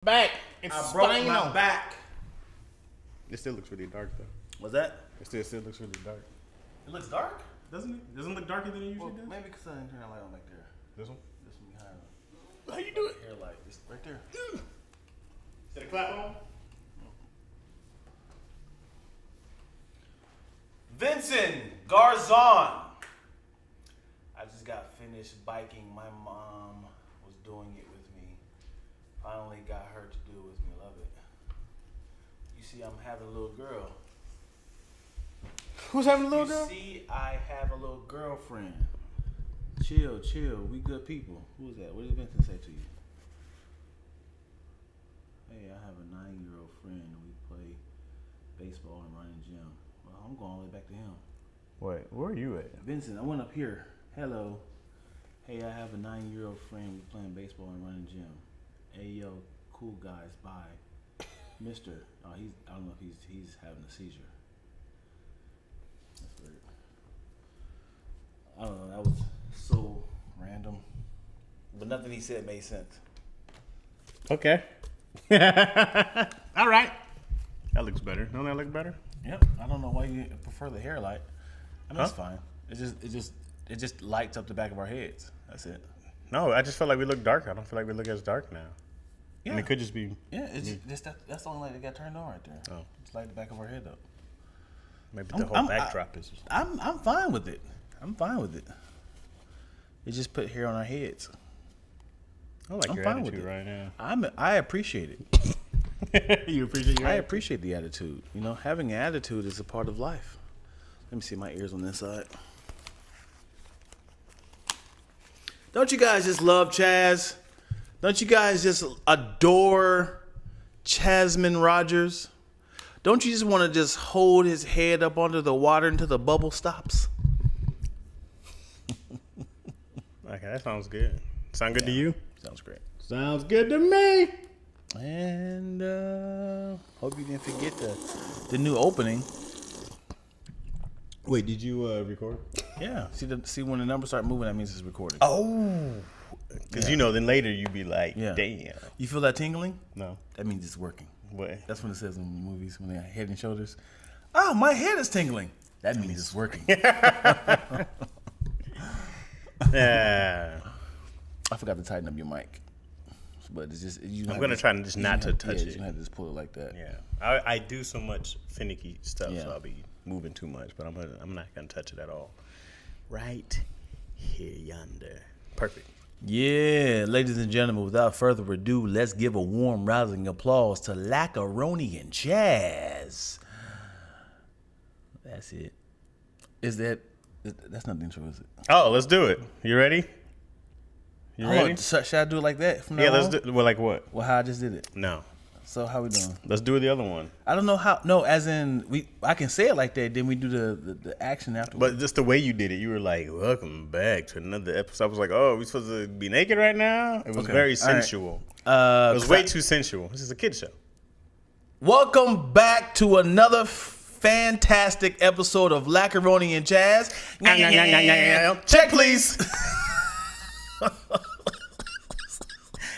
Back. It's I broke my spinal. back. It still looks really dark though. What's that? It still looks really dark. It looks dark? Doesn't it? Doesn't it look darker than it usually does? Maybe because I didn't turn that light on back there. This one? This one behind How you do it? the hair light. It's right there. Is it a clap on? Vincent Garzon. I just got finished biking. My mom was doing it with me. Finally got her to do it with me. Love it. You see, I'm having a little girl. Who's having a little You girl? see, I have a little girlfriend. Chill. We good people. Who is that? What did Vincent say to you? Hey, I have a 9-year-old friend. We play baseball and run in gym. Well, I'm going all the way back to him. Wait, where are you at? Vincent, I went up here. Hello. Hey, I have a 9-year-old friend. We playing baseball and running gym. Hey, yo, cool guys. Bye. Mister. Oh, I don't know if he's having a seizure. That's weird. I don't know. That was so random. But nothing he said made sense. Okay. All right. That looks better. Don't that look better? Yep. I don't know why you prefer the hair light. I mean, it's fine. It just lights up the back of our heads. That's it. No, I just feel like we look dark. I don't feel like we look as dark now. Yeah. I mean, it could just be. Yeah, that's the only light that got turned on right there. Oh. Just light the back of our head up. Maybe the whole backdrop is. I'm fine with it. I'm fine with it. It just put hair on our heads. I like I'm your fine with attitude it. right now. I appreciate it. You appreciate your I attitude? appreciate the attitude. You know, having an attitude is a part of life. Let me see my ears on this side. Don't you guys just love Chaz? Don't you guys just adore Chasman Rogers? Don't you just want to just hold his head up under the water until the bubble stops? Okay, that sounds good. Sound good to you? Sounds great. Sounds good to me. And hope you didn't forget the new opening. Wait, did you record? Yeah. See when the numbers start moving, that means it's recording. Oh, because you know, then later you'd be like, Yeah. damn. You feel that tingling? No. That means it's working. What? That's when it says in movies when they're head and shoulders. Oh, my head is tingling. That means it's working. Yeah. I forgot to tighten up your mic, but it's just I'm gonna try to just not to touch You're it. gonna have to just pull it like that. Yeah, I do so much finicky stuff, Yeah. so I'll be moving too much. But I'm not gonna touch it at all. Right here, yonder. Perfect. Yeah, ladies and gentlemen, without further ado, let's give a warm, rousing applause to Lackaroni and Jazz. That's it. That's not the intro, is it? Oh, let's do it. You ready? You ready? Should I do it like that from now Yeah, let's on? do. Well, like what? Well, how I just did it. No, So how we doing? let's do the other one. I don't know how. No, as in I can say it like that. Then we do the action afterwards. But just the way you did it, you were like, "Welcome back to another episode." I was like, "Oh, are we supposed to be naked right now?" It was Okay. very All right. sensual. It was way too sensual. This is a kid show. Welcome back to another fantastic episode of Lackaroni and Jazz. Check, please.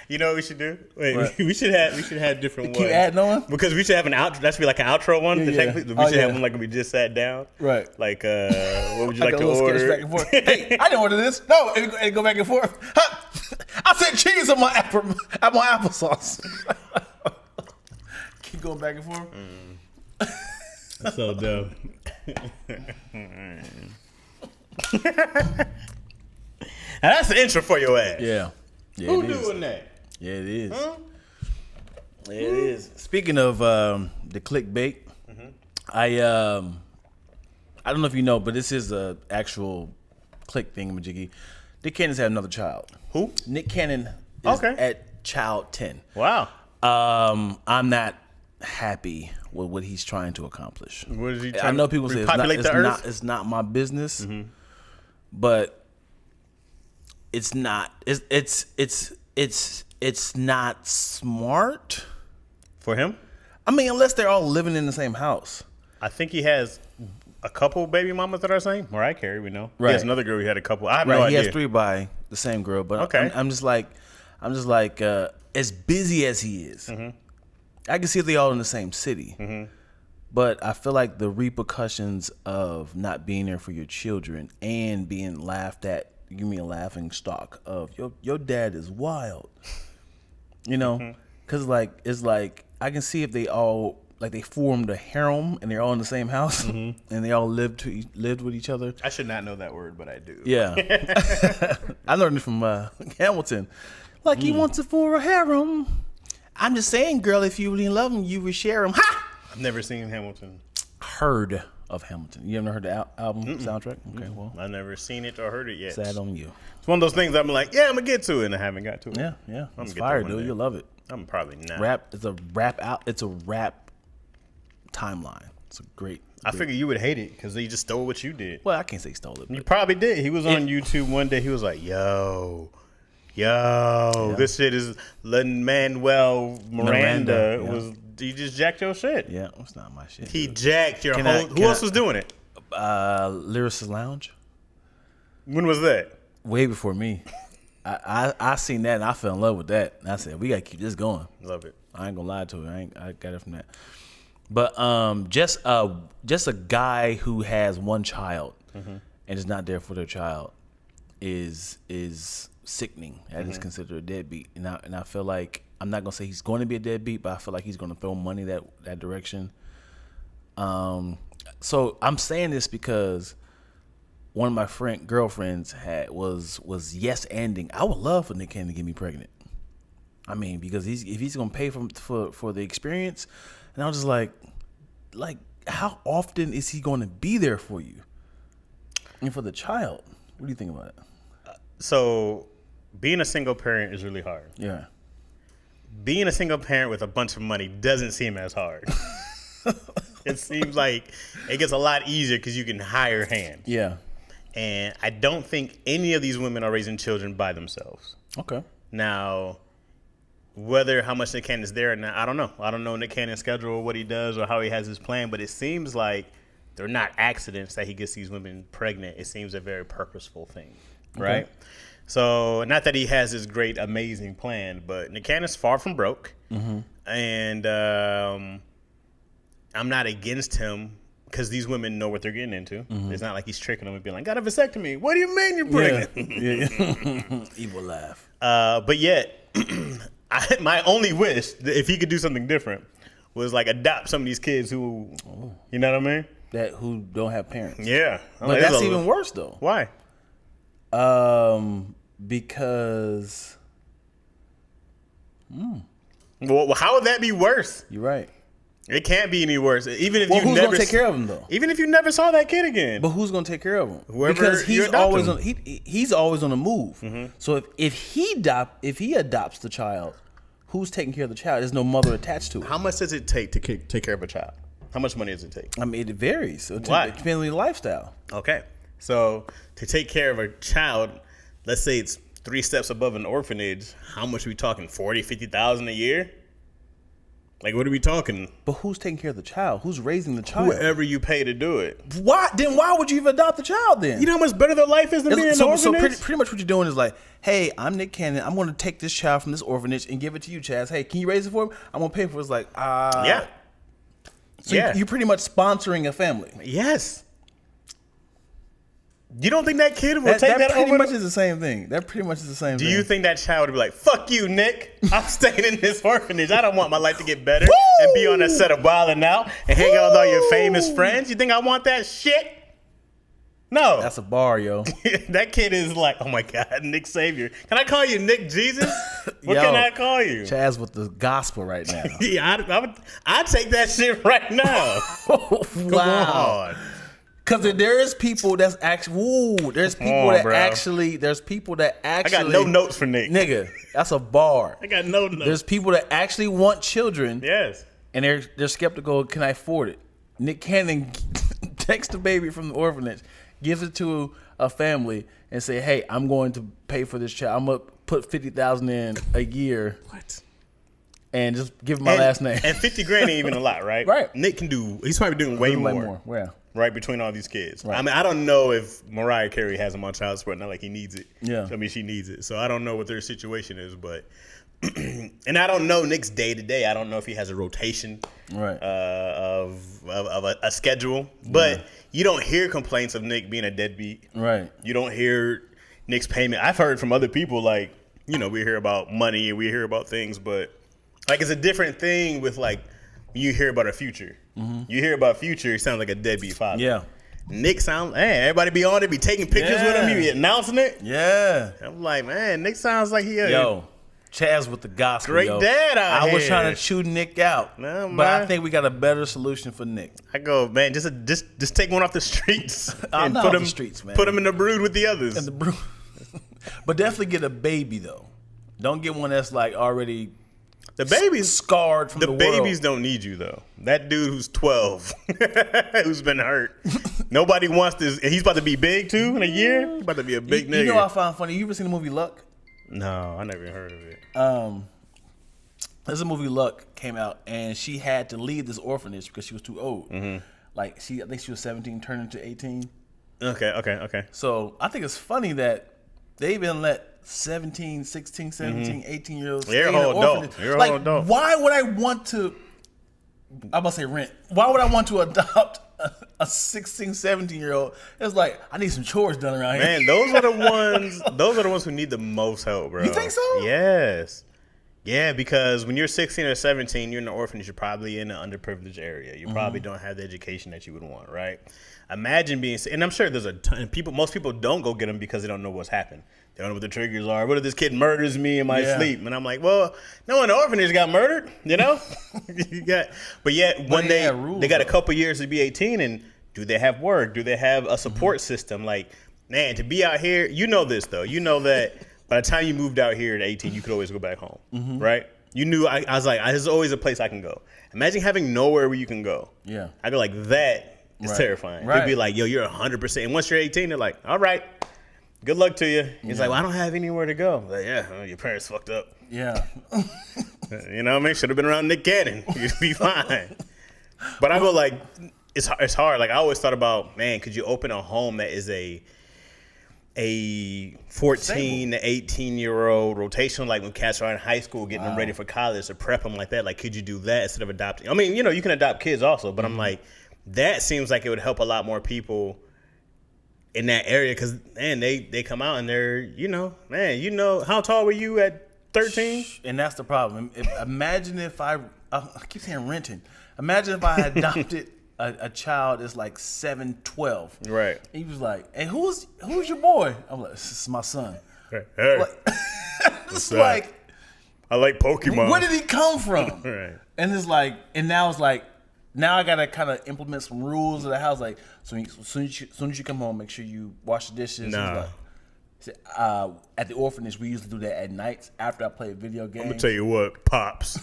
You know what we should do? Wait, What? we should have different Keep ones. adding on? Because we should have an outro. That should be like an outro one. Yeah, to yeah. check, we Oh, should yeah. have one like we just sat down. Right. Like, what would you Like like a to little sketch order? back and forth. Hey, I didn't order this. No, and go back and forth. I said cheese on my applesauce. Keep going back and forth. That's so dope. Now that's the intro for your ass. Yeah. Who it is. doing that? Yeah, it is. Huh? Yeah, it is. Speaking of the clickbait, I don't know if you know, but this is a actual click thingamajiggy. Nick Cannon's had another child. Who? Nick Cannon is Okay. at child 10. Wow. I'm not happy with what he's trying to accomplish. What is he I trying know to people say repopulate the earth? it's not my business, but it's not. It's not smart. For him? I mean, unless they're all living in the same house. I think he has a couple baby mamas that are the same. Mariah Carey, we know. He Right. has another girl he had a couple. I have no Right, he idea. has 3 by the same girl, but Okay. I'm just like, I'm just like, as busy as he is, I can see if they all in the same city. But I feel like the repercussions of not being there for your children and being laughed at, you mean a laughing stock of your dad is wild, you know? Because it's like I can see if they all they formed a harem and they're all in the same house and they all lived with each other. I should not know that word, but I do. Yeah, I learned it from Hamilton. Like he wants it for a harem. I'm just saying, girl, if you really love him, you would share him. Ha! I've never seen Hamilton. Heard of Hamilton. You ever heard the album soundtrack? Okay, well, I've never seen it or heard it yet. sad on you. It's one of those things I'm like, yeah, I'm gonna get to it, and I haven't got to it. Yeah. I'm gonna It's get fire, that one dude. day. You'll love it. I'm probably not. Rap. It's a rap timeline. It's a great. I figure you would hate it because he just stole what you did. Well, I can't say stole it. You But probably did. He was on YouTube one day. He was like, yo, this shit is Lin-Manuel Miranda. Yeah. He just jacked your shit. yeah, it's not my shit. He jacked your Can whole. I- Who can else I- was doing it? Lyricist Lounge. When was that? Way before me. I seen that and I fell in love with that. And I said, we gotta keep this going. Love it. I ain't gonna lie to you. I got it from that. But just a guy who has one child and is not there for their child is sickening. That is considered a deadbeat. And I feel like I'm not gonna say he's going to be a deadbeat, but I feel like he's gonna throw money that direction. So I'm saying this because one of my girlfriends was yes ending. I would love for Nick Cannon to get me pregnant. I mean, because if he's gonna pay for the experience, and I was just like, how often is he gonna be there for you and for the child? What do you think about it? So, being a single parent is really hard. Yeah, Being a single parent with a bunch of money doesn't seem as hard. It seems like it gets a lot easier because you can hire hands. yeah, And I don't think any of these women are raising children by themselves. okay, Now, how much Nick Cannon is there, and I don't know. I don't know Nick Cannon's schedule or what he does or how he has his plan, but it seems like they're not accidents that he gets these women pregnant. It seems a very purposeful thing, right? So, not that he has this great, amazing plan, but Nick Cannon's far from broke, and I'm not against him because these women know what they're getting into. It's not like he's tricking them and being like, "Got a vasectomy? What do you mean you're pregnant?" yeah. Evil laugh. But yet, my only wish, if he could do something different, was like adopt some of these kids who, you know what I mean? That who don't have parents. Yeah. But that's even worse though. Why? Because Well, how would that be worse? you're right. It can't be any worse. Even if Well, you who's never gonna take care of him though? Even if you never saw that kid again. But who's gonna take care of him? Whoever because you he's adopt always him. on he's always on the move. So if he adopts the child, who's taking care of the child? There's no mother attached to it. How much does it take to take care of a child? How much money does it take? I mean, it varies. So Why? it depends on your lifestyle. Okay. So to take care of a child, let's say it's 3 steps above an orphanage, how much are we talking? 40, 50,000 a year? Like, what are we talking? But who's taking care of the child? Who's raising the child? Whoever you pay to do it. Why? Then why would you even adopt the child then? You know how much better their life is than being in an so orphanage? pretty much what you're doing is like, hey, I'm Nick Cannon. I'm going to take this child from this orphanage and give it to you, Chaz. Hey, can you raise it for me? I'm going to pay for it. It's like, Yeah. So Yeah. you're pretty much sponsoring a family. Yes. You don't think that kid will That take that pretty over? much is the same thing. That pretty much is the same Do thing. you think that child would be like, fuck you, Nick. I'm staying in this orphanage. I don't want my life to get better and be on a set of Wild 'N Out and hang out with all your famous friends. You think I want that shit? No. That's a bar, yo. That kid is like, oh my God, Nick Savior. Can I call you Nick Jesus? What Yo, can I call you? Chaz with the gospel right now. Yeah, I'd take that shit right now. Come on. Because there is people that's actually, there's people on, that bro. actually, I got no notes for Nick. Nigga, that's a bar. I got no notes. There's people that actually want children, Yes. and they're skeptical. Can I afford it? Nick Cannon takes the baby from the orphanage, gives it to a family, and say, "Hey, I'm going to pay for this child. I'm gonna put $50,000 in a year." What? and just give him my last name. And 50 grand ain't even a lot, right? Right. Nick can do. He's probably doing way more. Yeah. Right, between all these kids. Right. I mean, I don't know if Mariah Carey has him on child support, not like he needs it. Yeah. I mean, she needs it. So I don't know what their situation is, but and I don't know Nick's day to day. I don't know if he has a rotation Right. of a schedule. But you don't hear complaints of Nick being a deadbeat. Right. You don't hear Nick's payment. I've heard from other people, like, you know, we hear about money and we hear about things, but like it's a different thing with like you hear about a Future. You hear about Future, he sounds like a deadbeat father. Yeah. Nick sounds, hey, everybody be on it, be taking pictures with him, he be announcing it. Yeah. I'm like, man, Nick sounds like he Yo, Chaz with the gospel. Great yo. dad out I was here. trying to chew Nick out, No, but I man. think we got a better solution for Nick. I go, man, just take one off the streets I'm not put off him the streets, man. Put him in the brood with the others. And the but definitely get a baby though. Don't get one that's like already The babies, scarred from the, babies world. don't need you though. That dude who's 12, who's been hurt, nobody wants this. And he's about to be big too in a year. He's about to be a big nigga. You know what I found funny? You ever seen the movie Luck? No, I never even heard of it. There's a movie Luck came out, and she had to leave this orphanage because she was too old. Like I think she was 17, turned into 18. Okay. So I think it's funny that they even let 17, 16, 17, 18-year-olds They're stay in a an whole adult. orphanage. They're a Like, whole adult. why would I want to, I'm about to say rent. Why would I want to adopt a 16, 17-year-old? It's like, I need some chores done around here. Man, those are the ones. Those are the ones who need the most help, bro. You think so? Yes. Yeah, because when you're 16 or 17, you're in an orphanage. You're probably in an underprivileged area. You probably don't have the education that you would want, right? Imagine being, and I'm sure there's a ton of people. Most people don't go get them because they don't know what's happened. They don't know what the triggers are. What if this kid murders me in my sleep? And I'm like, well, no one in the orphanage got murdered, you know? But yet one day they got a couple years to be 18, and do they have work? Do they have a support system? Like, man, to be out here, you know this though. You know that by the time you moved out here at 18, you could always go back home, right? You knew, I was like, there's always a place I can go. Imagine having nowhere where you can go. Yeah. I go like, that is terrifying. They'd be like, yo, you're 100%. And once you're 18, they're like, all right, good luck to you. He's like, well, I don't have anywhere to go. Like, yeah, well, your parents fucked up. Yeah. You know what I mean? Should have been around Nick Cannon. You'd be fine. But I go like, it's hard. Like I always thought about, man, could you open a home that is a 14 to 18-year-old rotation, like when cats are in high school, getting them ready for college or prep them like that? Like, could you do that instead of adopting? I mean, you know, you can adopt kids also, but I'm like, that seems like it would help a lot more people in that area because, man, they come out and they're, you know, man, you know, how tall were you at 13? And that's the problem. Imagine if I keep saying renting. Imagine if I adopted a child that's like 7, 12. Right. He was like, hey, who's your boy? I'm like, this is my son. Hey, Like, it's What's that? like, I like Pokemon. where did he come from? Right. And it's like, and now it's like, now I gotta kind of implement some rules of the house. Like, soon as you come home, make sure you wash the dishes. Nah. At the orphanage, we usually do that at nights after I play a video game. I'm gonna tell you what, Pops.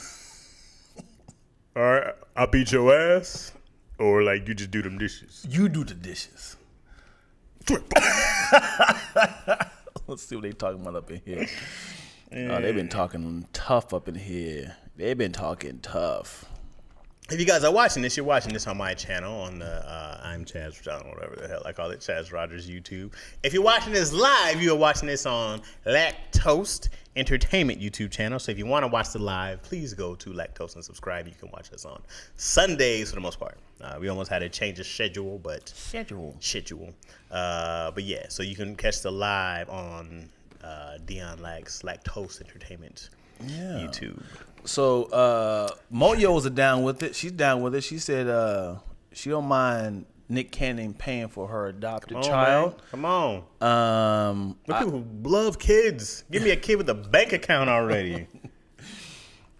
All right, I beat your ass, or like you just do them dishes. You do the dishes. Let's see what they talking about up in here. Oh, they've been talking tough up in here. They've been talking tough. If you guys are watching this, you're watching this on my channel on the I'm Chaz, whatever the hell I call it, Chaz Rogers YouTube. If you're watching this live, you are watching this on Lactose Entertainment YouTube channel. So if you want to watch the live, please go to Lactose and subscribe. You can watch us on Sundays for the most part. We almost had to change the schedule, but but yeah, so you can catch the live on Dion Lack's Lactose Entertainment YouTube. So Moyo is down with it. She's down with it. She said she don't mind Nick Cannon paying for her adopted child. Man. Come on. People who love kids. Give me a kid with a bank account already.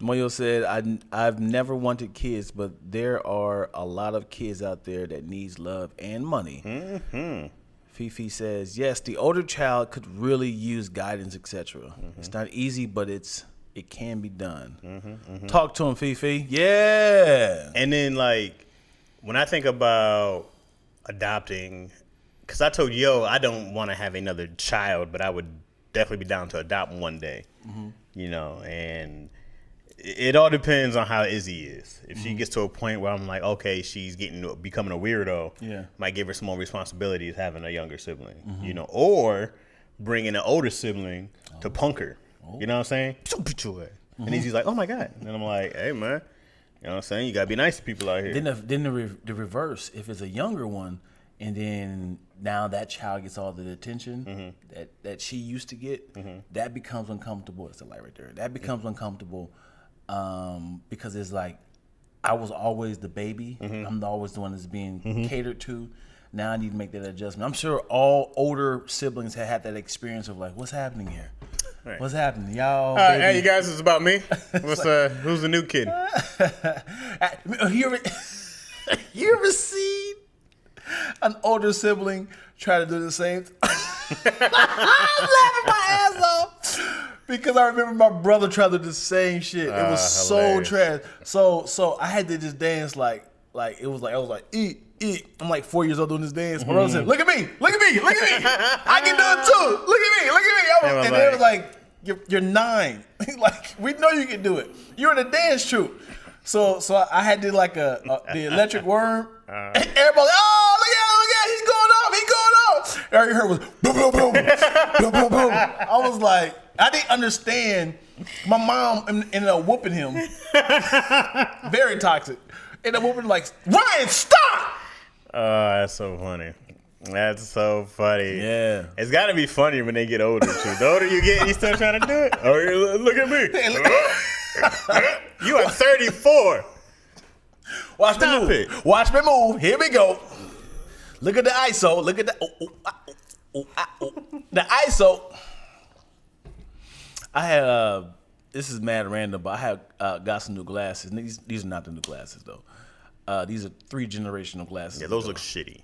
Moyo said, I've never wanted kids, but there are a lot of kids out there that needs love and money. Mm-hmm. Fifi says, yes, the older child could really use guidance, etc. Mm-hmm. It's not easy, but it can be done. Mm-hmm, mm-hmm. Talk to him, Fifi. Yeah. And then, like, when I think about adopting, because I told Yo I don't want to have another child, but I would definitely be down to adopt one day. Mm-hmm. You know, and it all depends on how Izzy is. If she gets to a point where I'm like, okay, she's becoming a weirdo, Yeah. might give her some more responsibilities having a younger sibling, you know, or bringing an older sibling to punk her. You know what I'm saying? And Izzy's like, oh my God. And I'm like, hey, man, you know what I'm saying? You got to be nice to people out here. Then the reverse, if it's a younger one, and then now that child gets all the attention that she used to get, that becomes uncomfortable. It's the light right there. That becomes uncomfortable because it's like, I was always the baby. I'm always the one that's being catered to. Now I need to make that adjustment. I'm sure all older siblings have had that experience of like, what's happening here? Right. What's happening, y'all? Hey, you guys, it's about me. Who's the new kid? You ever seen an older sibling try to do the same? I was laughing my ass off because I remember my brother tried to do the same shit. It was so hilarious. trash. So I had to just dance like it was like I was like eat. I'm like 4 years old doing this dance. My brother said, "Look at me, look at me, look at me. I can do it too. Look at me, look at me." And they was like, "You're 9. Like we know you can do it. You're in a dance troupe." So I had to like the electric worm. Everybody, oh look at, he's going off. All you heard was boom, boom, boom, boom, boom, boom. I was like, I didn't understand. My mom ended up whooping him. Very toxic. Ended up whooping like, Ryan, stop. That's so funny. That's so funny. Yeah. It's got to be funny when they get older, too. The older you get, you still trying to do it? Oh, look at me. You are 34. Watch Stop me move. it. Watch me move. Here we go. Look at the ISO. Look at the the ISO. I had this is mad random, but I had got some new glasses. These are not the new glasses though. These are 3 generational glasses. Yeah, those look shitty.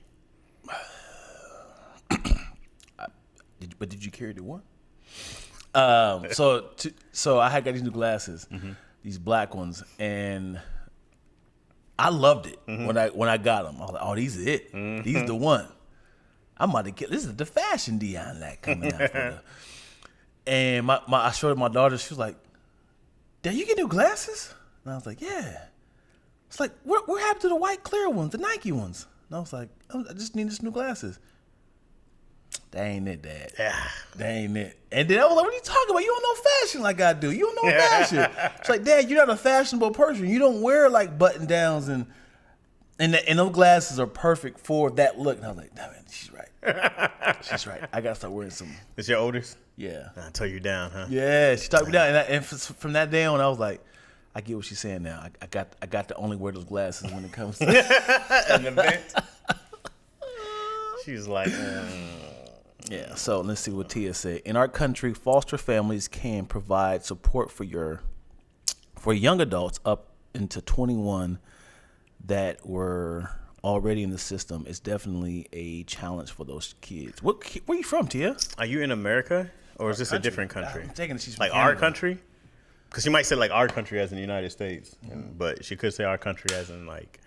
But did you carry the one? So I had got these new glasses, these black ones, and I loved it when I got them. I was like, oh, these are it. These are the one. I'm about to get. This is the fashion Dion like coming out. And I showed it my daughter. She was like, "Dad, you get new glasses?" And I was like, "Yeah." It's like, what happened to the white clear ones, the Nike ones? And I was like, I just need this new glasses. That ain't it, Dad. That ain't it. And then I was like, what are you talking about? You don't know fashion like I do. You don't know fashion. It's like, Dad, you're not a fashionable person. You don't wear like button downs and those glasses are perfect for that look. And I was like, damn it, she's right. She's right. I gotta start wearing some. It's your oldest? Yeah. I'll tell you down, huh? Yeah, she talked me down. And from that day on, I was like, I get what she's saying now. I got to only wear those glasses when it comes to An event. She's like, Yeah, so let's see what Tia said. In our country, foster families can provide support for young adults up into 21 that were already in the system. It's definitely a challenge for those kids. Where you from, Tia? are you in America? Or is this a different country? I'm taking it she's from Like Canada. our country? Because she might say like our country as in the United States. But she could say our country as in like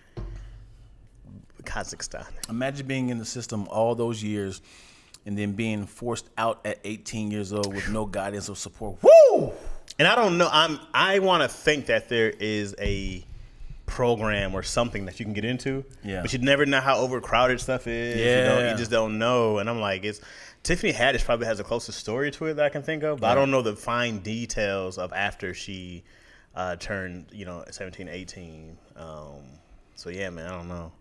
Kazakhstan. Imagine being in the system all those years and then being forced out at 18 years old with no guidance or support. Woo! And I don't know. I want to think that there is a program or something that you can get into. Yeah. But you never know how overcrowded stuff is. Yeah. You just don't know. And I'm like, Tiffany Haddish probably has the closest story to it that I can think of. But I don't know the fine details of after she turned, 17, 18. So yeah, man, I don't know.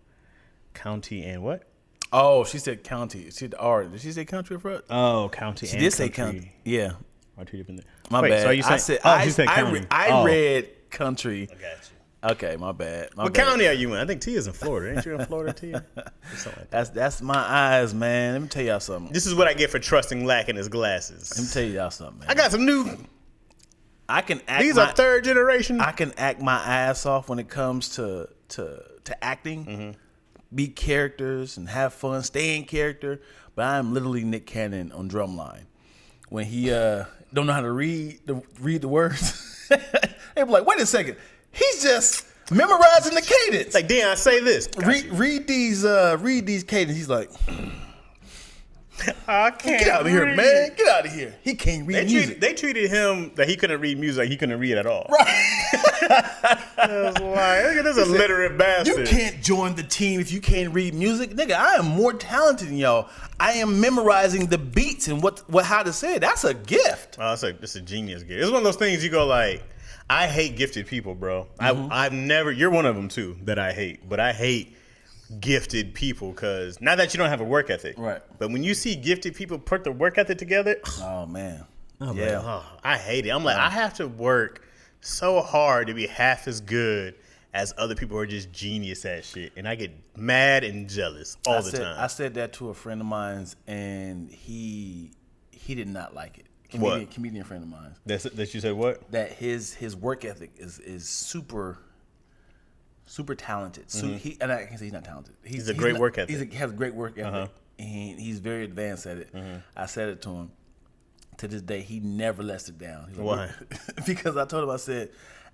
County and what? Oh, she said county. She said R. Did she say country or front? Oh, county She and did say country. county. Yeah. Are two different things. My Wait, bad. So you I said, said she said county. I read country. I got you. Okay, my bad. What county are you in? I think Tia's in Florida. Ain't you in Florida, Tia? Or something like that. That's my eyes, man. Let me tell y'all something. This is what I get for trusting Lack in his glasses. Let me tell y'all something, man. I got some new. I can act. These are third generation. I can act my ass off when it comes to acting, be characters and have fun, stay in character. But I am literally Nick Cannon on Drumline. When he don't know how to read the words, they be like, "Wait a second, he's just memorizing the cadence." Like, Dion, say this. read these cadence. He's like, I can't "Get out of here, read. man! Get out of here! He can't read music." They treated him that he couldn't read music like he couldn't read at all. Right. I was like, look at this illiterate bastard. You can't join the team if you can't read music, nigga. I am more talented than y'all. I am memorizing the beats and what how to say it. That's a gift. Oh, it's a genius gift. It's one of those things you go like, I hate gifted people, bro. I've never. You're one of them too that I hate, but I hate gifted people because not that you don't have a work ethic, right? But when you see gifted people put the work ethic together, oh man, I hate it. I'm like, I have to work so hard to be half as good as other people who are just genius at shit, and I get mad and jealous all the time. I said that to a friend of mine's, and he did not like it. Comedian friend of mine. That you said what? That his work ethic is super talented. So and I can say he's not talented. He's a great work ethic. He has a great work ethic, and he's very advanced at it. I said it to him. To this day, he never lets it down. He's like, why? Because I told him, I said,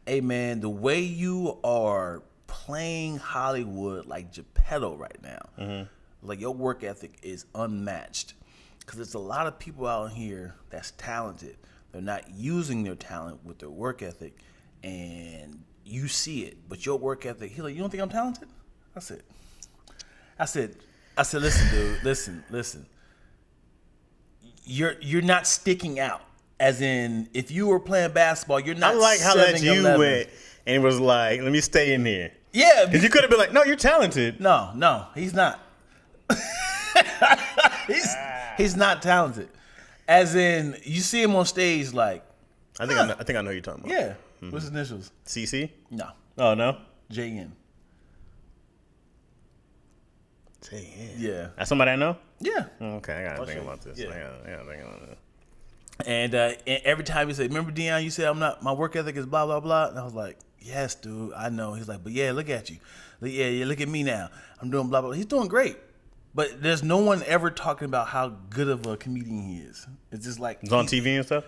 hey man, the way you are playing Hollywood like Geppetto right now, like your work ethic is unmatched. Because there's a lot of people out here that's talented. They're not using their talent with their work ethic, and you see it. But your work ethic, he's like, you don't think I'm talented? I said, listen, dude, listen. You're not sticking out. As in, if you were playing basketball, you're not. I like how that 7'11". you went and was like, let me stay in here. Yeah, because you could have been like, no, you're talented. No, he's not. He's not talented. As in, you see him on stage like. I think I know who you're talking about. Yeah. What's his initials? CC? No. Oh no. JN. JN. Yeah. That's somebody I know. Yeah. Okay, I gotta think sure. about this. Yeah. I gotta think about this. And every time he said, "Remember, Dion, you said I'm not. My work ethic is blah blah blah." And I was like, "Yes, dude, I know." He's like, "But yeah, look at you. Yeah, look at me now. I'm doing blah blah." He's doing great, but there's no one ever talking about how good of a comedian he is. It's just like It's on TV and stuff.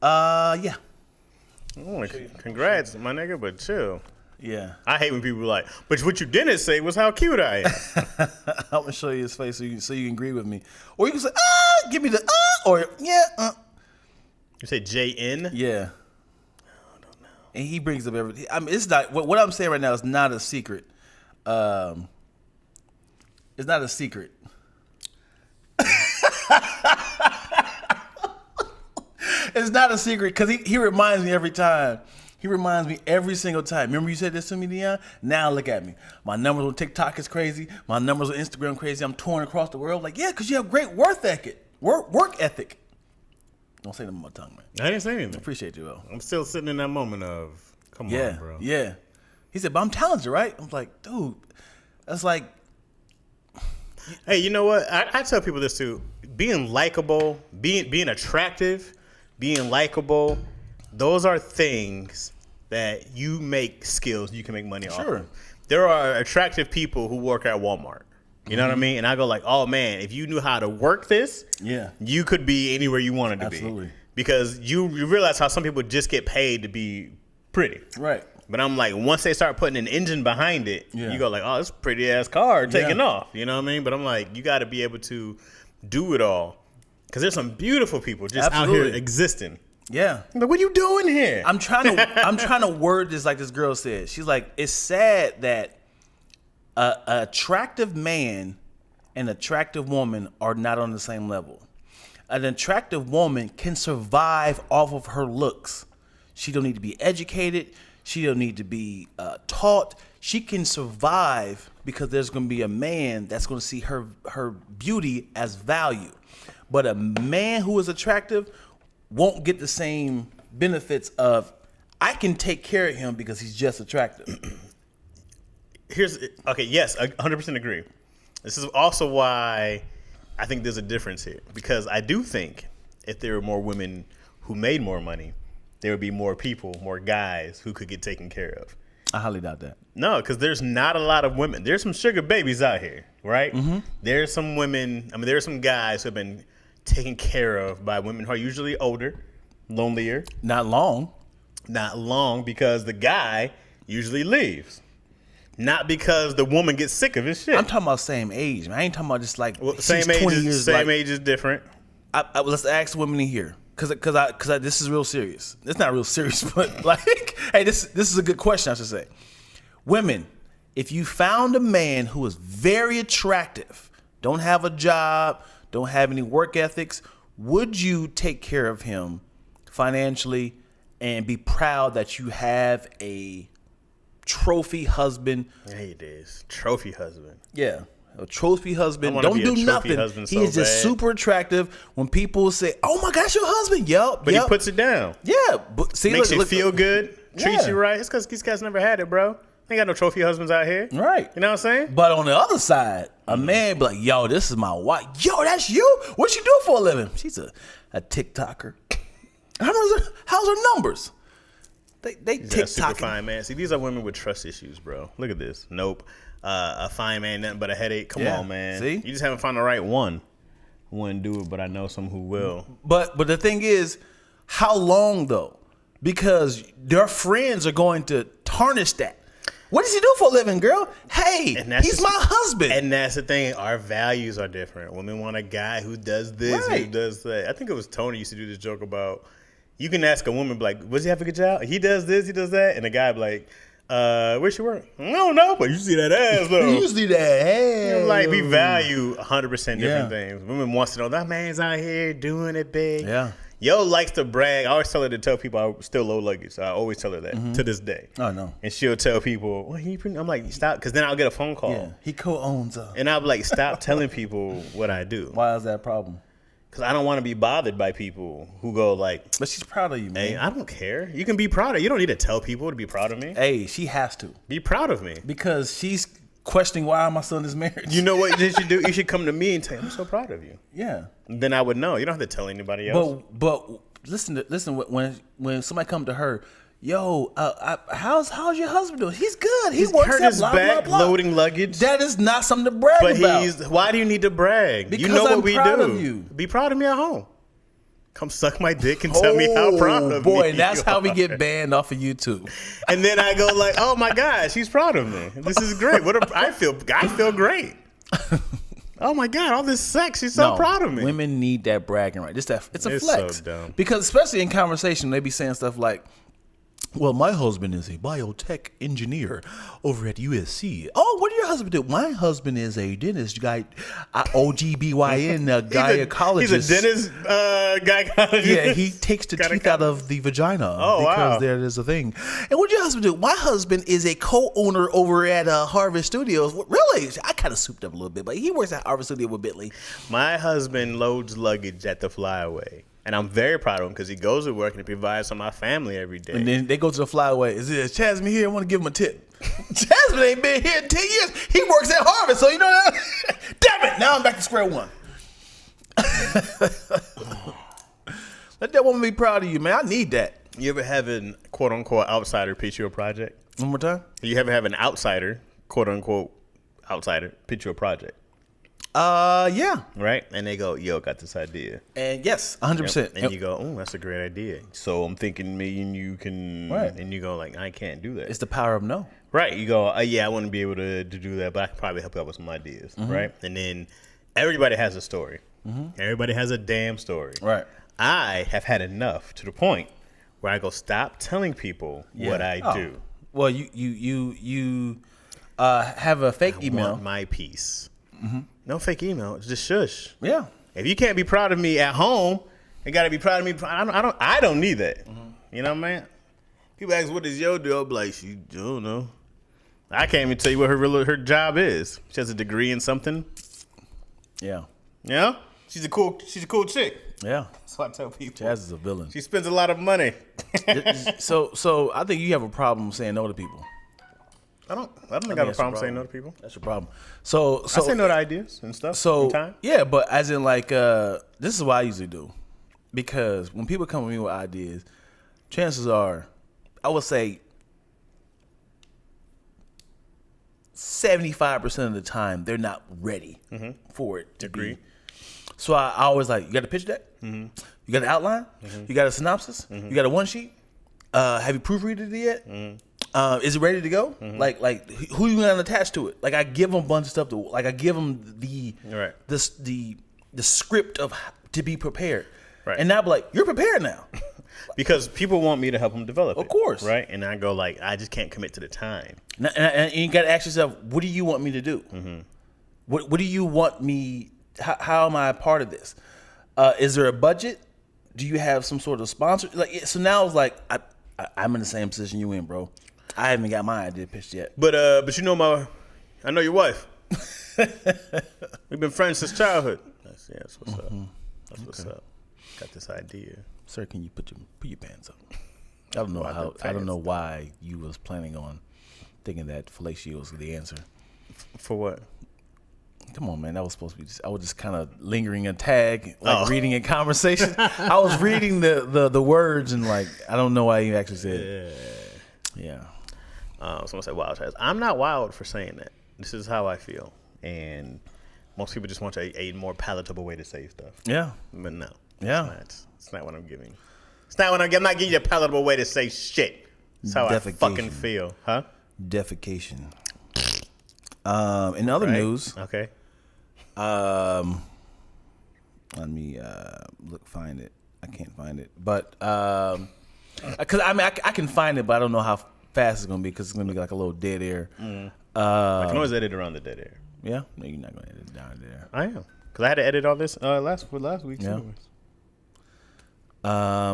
Yeah, Oh, congrats, my nigga, but chill. yeah. I hate when people are like, but what you didn't say was how cute I am. I'm gonna show you his face so you can agree with me, or you can say, give me the or yeah, You say JN? yeah. I don't know. And he brings up everything. I mean, it's not what I'm saying right now is not a secret. It's not a secret. It's not a secret because he reminds me every time. He reminds me every single time. Remember you said this to me, Dion? Now look at me. My numbers on TikTok is crazy. My numbers on Instagram crazy. I'm touring across the world. Like, yeah, because you have great work ethic. Work ethic. Don't say them on my tongue, man. I didn't say anything. Appreciate you, though. I'm still sitting in that moment of, come on, bro. Yeah. He said, but I'm talented, right? I'm like, dude, that's like. Hey, you know what? I tell people this too. Being likable, being attractive, being likable, those are things that you make skills you can make money off Sure. of. There are attractive people who work at Walmart. You know what I mean? And I go like, oh man, if you knew how to work this, Yeah. you could be anywhere you wanted to Absolutely. be. Because you realize how some people just get paid to be pretty. Right. But I'm like, once they start putting an engine behind it, Yeah. you go like, oh, it's a pretty ass car taking Yeah. off. You know what I mean? But I'm like, you got to be able to do it all. Because there's some beautiful people just out Absolutely. here existing. Yeah. I'm like, what are you doing here? I'm trying to word this like this girl said. She's like, it's sad that a attractive man and attractive woman are not on the same level. An attractive woman can survive off of her looks. She don't need to be educated. She don't need to be taught. She can survive because there's going to be a man that's going to see her beauty as value. But a man who is attractive won't get the same benefits of, I can take care of him because he's just attractive. Yes, I 100% agree. This is also why I think there's a difference here. Because I do think if there were more women who made more money, there would be more people, more guys who could get taken care of. I highly doubt that. No, because there's not a lot of women. There's some sugar babies out here, right? Mm-hmm. There's some women, there's some guys who have been taken care of by women who are usually older, lonelier. Not long. Not long, because the guy usually leaves. Not because the woman gets sick of his shit. I'm talking about same age, man. I ain't talking about just like Well, she's same age 20 is years. same age is different. Let's ask the women in here. because this is real serious. It's not real serious, but like, hey, this is a good question, I should say. Women, if you found a man who is very attractive, don't have a job, don't have any work ethics, would you take care of him financially and be proud that you have a trophy husband? Hey, it is trophy husband. Yeah. A trophy husband. I wanna Don't be a do trophy nothing. husband He so is just bad. super attractive. When people say, "Oh my gosh, your husband," yep, But yep. he puts it down. Yeah, but see, Makes look, you look, feel good. Treats Yeah. you right. It's because these guys never had it, bro. Ain't got no trophy husbands out here. right. You know what I'm saying? But on the other side, a man be like, "Yo, this is my wife. Yo, that's you. What you do for a living?" She's a TikToker. How's her numbers? They That's super TikToking. fine, man. See, these are women with trust issues, bro. Look at this. Nope. A fine man, nothing but a headache. Come Yeah. on, man. See? You just haven't found the right one. Who wouldn't do it, but I know some who will. But the thing is, how long though? Because their friends are going to tarnish that. What does he do for a living, girl? Hey, And that's he's just- my husband. And that's the thing. Our values are different. Women want a guy who does this, who Right. does that. I think it was Tony used to do this joke about, you can ask a woman, like, does he have a good job? He does this, he does that. And the guy be like, where she work? I don't know, but you see that ass, though. Usually that. Hey, Like, we value 100% different Yeah. things. Women wants to know, that man's out here doing it big. Yeah. Yo likes to brag. I always tell her to tell people I still low luggage. I always tell her that to this day. Oh, no. And she'll tell people, well, I'm like, stop, because then I'll get a phone call. Yeah, he co-owns her. And I'll be like, stop telling people what I do. Why is that a problem? Because I don't want to be bothered by people who go like, But she's proud of you, man. hey, I don't care. You can be proud of You don't need to tell people to be proud of me. Hey, she has to Be proud of me. because she's questioning why my son is married. You know what you should do? You should come to me and say, I'm so proud of you. Yeah, Then I would know. You don't have to tell anybody else. but listen. When somebody come to her, yo, how's your husband doing? He's good. He He's works hurt out, his blah, back blah, blah. loading luggage. That is not something to brag But about. why do you need to brag? Because you know what I'm we proud do. of you. Be proud of me at home. Come suck my dick and tell me how proud of me. Boy, that's you how we are. get banned off of YouTube. And then I go like, oh my God, she's proud of me. This is great. I feel great. Oh my God, all this sex. She's so proud of me. Women need that bragging right. It's a It's flex. so dumb. Because especially in conversation, they be saying stuff like, well, my husband is a biotech engineer over at USC. Oh, what do your husband do? My husband is a dentist guy, OGBYN gynecologist. He's a dentist gynecologist. Yeah, he takes the teeth out of the vagina because wow. there is a thing. And what do your husband do? My husband is a co-owner over at Harvard Studios. Really? I kind of souped up a little bit, but he works at Harvard Studio with Bentley. My husband loads luggage at the flyaway. And I'm very proud of him because he goes to work and he provides for my family every day. And then they go to the flyaway. Is Chasman here? I want to give him a tip. Chasman ain't been here in 10 years. He works at Harvard, so you know that. Damn it! Now I'm back to square one. Let that woman be proud of you, man. I need that. You ever have an quote unquote outsider pitch you a project? One more time. You ever have an outsider, quote unquote outsider, pitch you a project? Yeah. Right? And they go, yo, got this idea. And yes, 100%. And you go, oh, that's a great idea. So I'm thinking me and you can, Right. and you go like, I can't do that. It's the power of no. Right. You go, yeah, I wouldn't be able to do that, but I can probably help you out with some ideas. Right. And then everybody has a story. Everybody has a damn story. Right. I have had enough to the point where I go, stop telling people what I do. Well, you have a fake I email. want my piece. No fake email. It's just shush. Yeah. If you can't be proud of me at home, you got to be proud of me. I don't need that. You know what I mean? People ask, what does yo do? I'm like, I don't know. I can't even tell you what her job is. She has a degree in something. Yeah. You know? She's a cool chick. Yeah. That's what I tell people. Jazz is a villain. She spends a lot of money. So I think you have a problem saying no to people. I don't think I have a problem saying no to people. That's your problem. So I say no to ideas and stuff. So time. yeah, but as in like this is what I usually do, because when people come to me with ideas, chances are, I would say 75% of the time they're not ready for it to Agree. be. So I always like, you got a pitch deck, you got an outline, you got a synopsis, you got a one sheet. Have you proofreaded it yet? Is it ready to go? Like who you gonna attach to it? Like I give them a bunch of stuff I give them the Right. the script of to be prepared. Right. And now be like, you're prepared now. Because people want me to help them develop it. Of course. Right? And I go like, I just can't commit to the time. And you got to ask yourself, what do you want me to do? Mm-hmm. What do you want me? How am I a part of this? Is there a budget? Do you have some sort of sponsor? Like, so now it's like I'm in the same position you in, bro. I haven't got my idea pitched yet. But I know your wife. We've been friends since childhood. That's what's up. That's what's up. Got this idea. Sir, can you put your pants up? I don't know why you was planning on thinking that fellatio was the answer. For what? Come on, man. That was supposed to be I was just kind of lingering a tag, like reading a conversation. I was reading the words and like, I don't know why you actually said it. Yeah. Someone said wild chats. I'm not wild for saying that. This is how I feel. And most people just want a more palatable way to say stuff. Yeah. But no. Yeah. It's not what I'm giving. It's not what I'm not giving you a palatable way to say shit. It's how I fucking feel. Huh? Defecation. In other news. Okay. Let me find it. I can't find it. But because I can find it, but I don't know how fast it's gonna be because it's gonna be like a little dead air. I can always edit around the dead air. Yeah, no, you're not gonna edit it down there. I am because I had to edit all this last week. Yeah.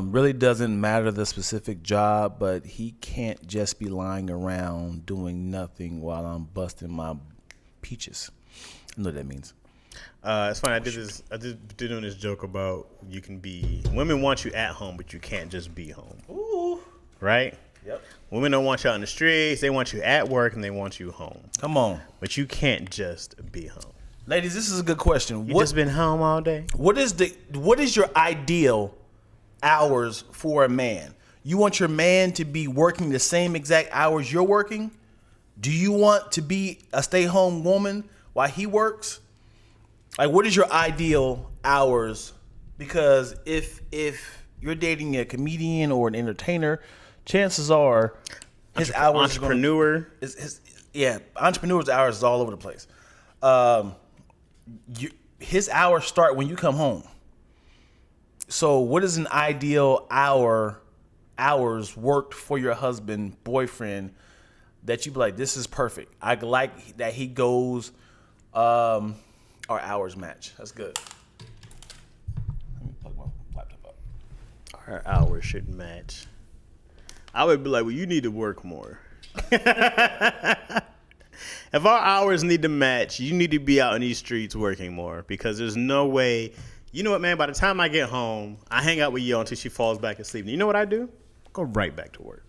Really doesn't matter the specific job, but he can't just be lying around doing nothing while I'm busting my peaches. I know what that means. It's funny. I did doing this joke about women want you at home, but you can't just be home. Ooh. Right? Yep. Women don't want you out in the streets. They want you at work and they want you home. Come on. But you can't just be home. Ladies, this is a good question. You just been home all day? What is your ideal hours for a man? You want your man to be working the same exact hours you're working? Do you want to be a stay-home woman while he works? Like, what is your ideal hours? Because if you're dating a comedian or an entertainer, chances are his hours entrepreneur. Entrepreneur's hours is all over the place. His hours start when you come home. So what is an ideal hours worked for your husband, boyfriend, that you be like, this is perfect. I like that he goes, our hours match. That's good. Let me plug my laptop up. Our hours should match. I would be like, well, you need to work more. If our hours need to match, you need to be out in these streets working more because there's no way. You know what, man? By the time I get home, I hang out with Yo until she falls back asleep. And you know what I do? Go right back to work.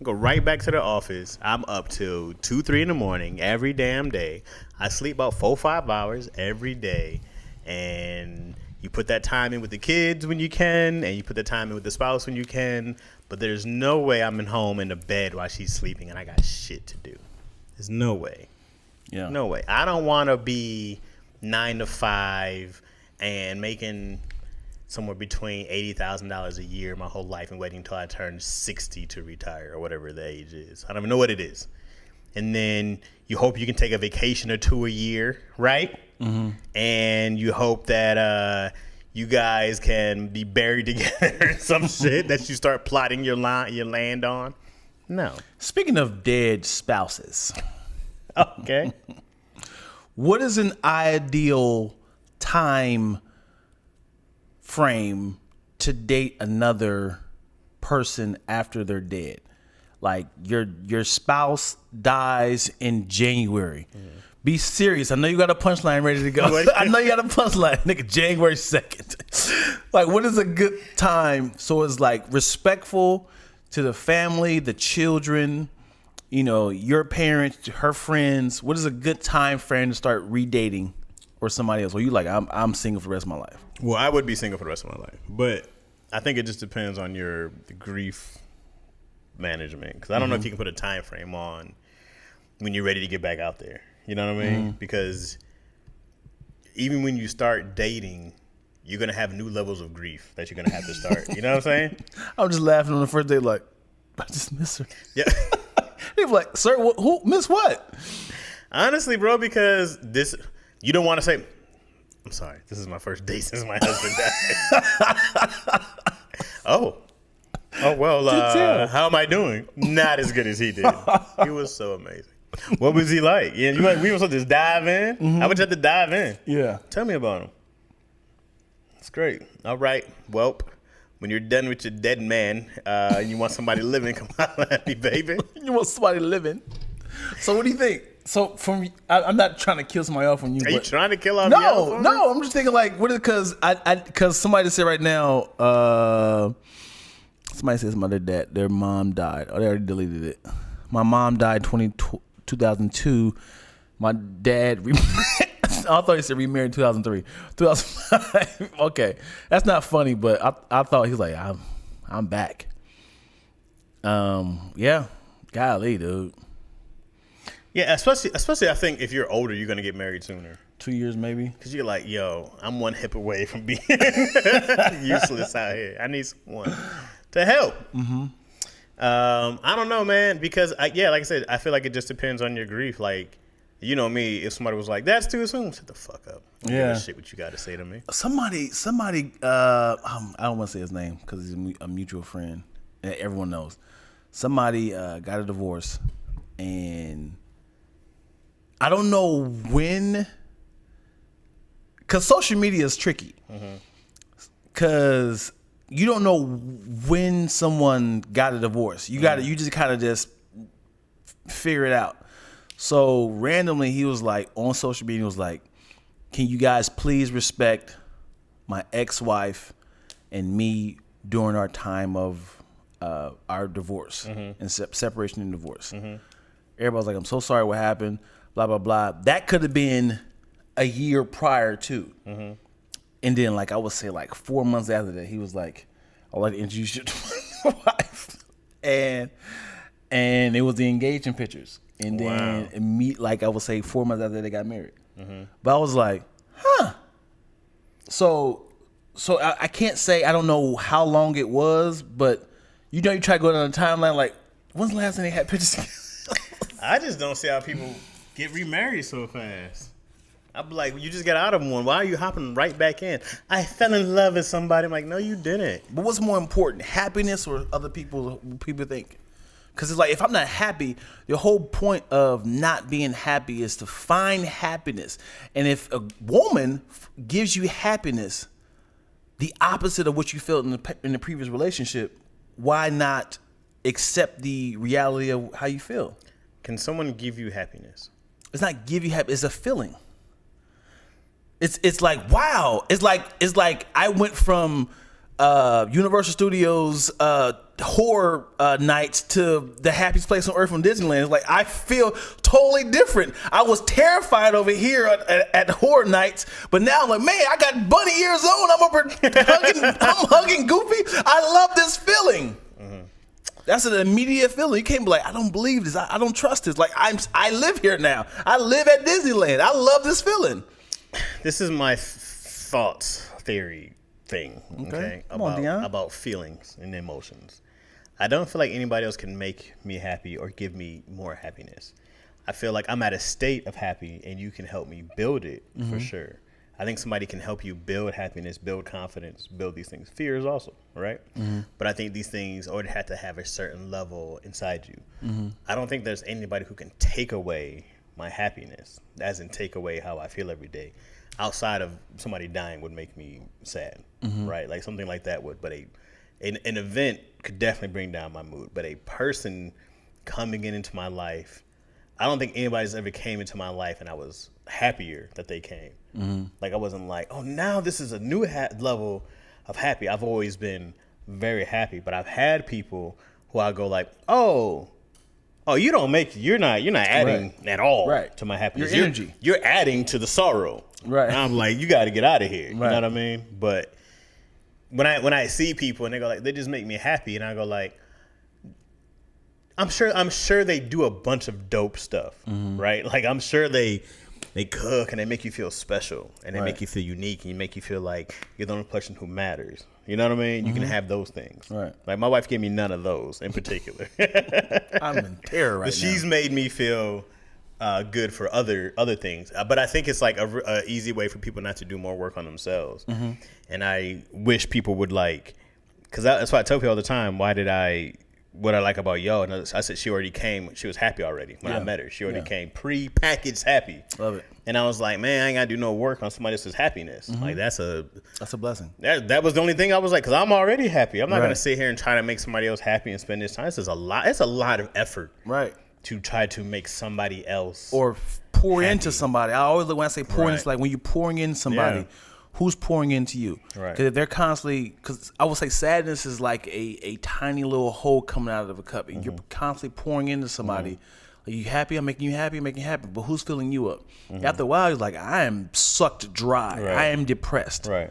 Go right back to the office. I'm up till 2, 3 in the morning every damn day. I sleep about 4, 5 hours every day. And you put that time in with the kids when you can, and you put that time in with the spouse when you can. But there's no way I'm in home in the bed while she's sleeping and I got shit to do. There's no way. Yeah. No way. I don't want to be 9 to 5 and making somewhere between $80,000 a year my whole life and waiting until I turn 60 to retire or whatever the age is. I don't even know what it is. And then you hope you can take a vacation or 2 a year, right? Mm-hmm. And you hope that you guys can be buried together in some shit that you start plotting your land on. No. Speaking of dead spouses. Okay. What is an ideal time frame to date another person after they're dead? Like your spouse dies in January. Be serious. I know you got a punchline ready to go. I know you got a punchline, nigga. January 2nd. Like, what is a good time? So it's like respectful to the family, the children, you know, your parents, her friends. What is a good time frame to start redating or somebody else? Or you like, I'm single for the rest of my life? Well, I would be single for the rest of my life, but I think it just depends on the grief management. Because I don't know if you can put a time frame on when you're ready to get back out there. You know what I mean? Because even when you start dating, you're going to have new levels of grief that you're going to have to start. You know what I'm saying? I'm just laughing on the first day like, I just miss her. Yeah. He was like, sir, who miss what? Honestly, bro, because you don't want to say, I'm sorry. This is my first date since my husband died. Oh well. tell. How am I doing? Not as good as he did. He was so amazing. What was he like? Yeah, we were supposed to just dive in. I would just have to dive in. Yeah. Tell me about him. It's great. All right. Well, when you're done with your dead man, and you want somebody living, come on at me, baby. You want somebody living. So what do you think? So I'm not trying to kill somebody off on you. Are you but trying to kill off Yellow? no. I'm just thinking like, what is because somebody said right now, somebody says their mom died. Oh, they already deleted it. My mom died 2002. My dad. I thought he said remarried in 2003. 2005. Okay, that's not funny, but I thought he was like, I'm back. Yeah, golly, dude. Yeah, especially I think if you're older, you're gonna get married sooner. 2 years maybe. Cause you're like, yo, I'm one hip away from being useless out here. I need someone to help. Mm-hmm. I don't know, man, because like I said, I feel like it just depends on your grief. Like, you know me, if somebody was like, that's too soon, shut the fuck up. Don't give a shit what you got to say to me. Somebody. I don't want to say his name because he's a mutual friend, and everyone knows. Somebody got a divorce, and I don't know when, because social media is tricky. Because you don't know when someone got a divorce. You just kind of just figure it out. So randomly, he was like on social media, he was like, can you guys please respect my ex-wife and me during our time of our divorce and separation and divorce. Everybody's like, I'm so sorry what happened, blah, blah, blah. That could have been a year prior too. And then like I would say like 4 months after that, he was like, I'd like to introduce you to my wife. And it was the engagement pictures. And then like I would say 4 months after they got married. But I was like, huh. So I can't say, I don't know how long it was, but you try to go down the timeline, like, when's the last time they had pictures together? I just don't see how people get remarried so fast. I'd be like, you just got out of one. Why are you hopping right back in? I fell in love with somebody. I'm like, no, you didn't. But what's more important, happiness or other people think? Because it's like, if I'm not happy, the whole point of not being happy is to find happiness. And if a woman gives you happiness, the opposite of what you felt in the previous relationship, why not accept the reality of how you feel? Can someone give you happiness? It's not give you happiness. It's a feeling. It's like, wow. It's like I went from Universal Studios horror nights to the happiest place on earth from Disneyland. It's like I feel totally different. I was terrified over here at horror nights, but now I'm like, man, I got bunny ears on. I'm over I'm hugging Goofy. I love this feeling. That's an immediate feeling. You can't be like, I don't believe this. I don't trust this. Like I live here now. I live at Disneyland. I love this feeling. This is my thoughts theory thing, okay? About feelings and emotions. I don't feel like anybody else can make me happy or give me more happiness. I feel like I'm at a state of happy and you can help me build it for sure. I think somebody can help you build happiness, build confidence, build these things. Fears also, right? But I think these things already have to have a certain level inside you. I don't think there's anybody who can take away my happiness, as in take away how I feel every day. Outside of somebody dying would make me sad, right? Like something like that would. But an event could definitely bring down my mood. But a person coming into my life, I don't think anybody's ever came into my life and I was happier that they came. Like I wasn't like, oh, now this is a new level of happy. I've always been very happy, but I've had people who I go like, oh, you're not adding at all to my happiness. Your energy. You're adding to the sorrow. Right. And I'm like, you got to get out of here. You know what I mean? But when I see people and they go like, they just make me happy, and I go like, I'm sure they do a bunch of dope stuff, right? Like I'm sure they cook and they make you feel special and they make you feel unique and you make you feel like you're the only person who matters. You know what I mean? You can have those things. Right. Like my wife gave me none of those in particular. I'm in terror right now. But she's made me feel good for other things. But I think it's like a easy way for people not to do more work on themselves. Mm-hmm. And I wish people would like, because that's why I tell people all the time, what I like about Yo, and I said she already came, she was happy already when I met her. She already came pre-packaged happy. Love it. And I was like, man, I ain't got to do no work on somebody else's happiness. Like that's a blessing. That was the only thing I was like, because I'm already happy. I'm not Right. going to sit here and try to make somebody else happy and spend this time. This is a lot. It's a lot of effort Right. to try to make somebody else. Or pour Happy. into somebody. I always look when I say pour Right. into, like when you're pouring in somebody, Yeah. who's pouring into you? Right. Because if they're constantly, because I would say sadness is like a tiny little hole coming out of a cup. And you're constantly pouring into somebody. Are you happy? I'm making you happy, making you happy. But who's filling you up? After a while, you're like, I am sucked dry. Right. I am depressed. Right.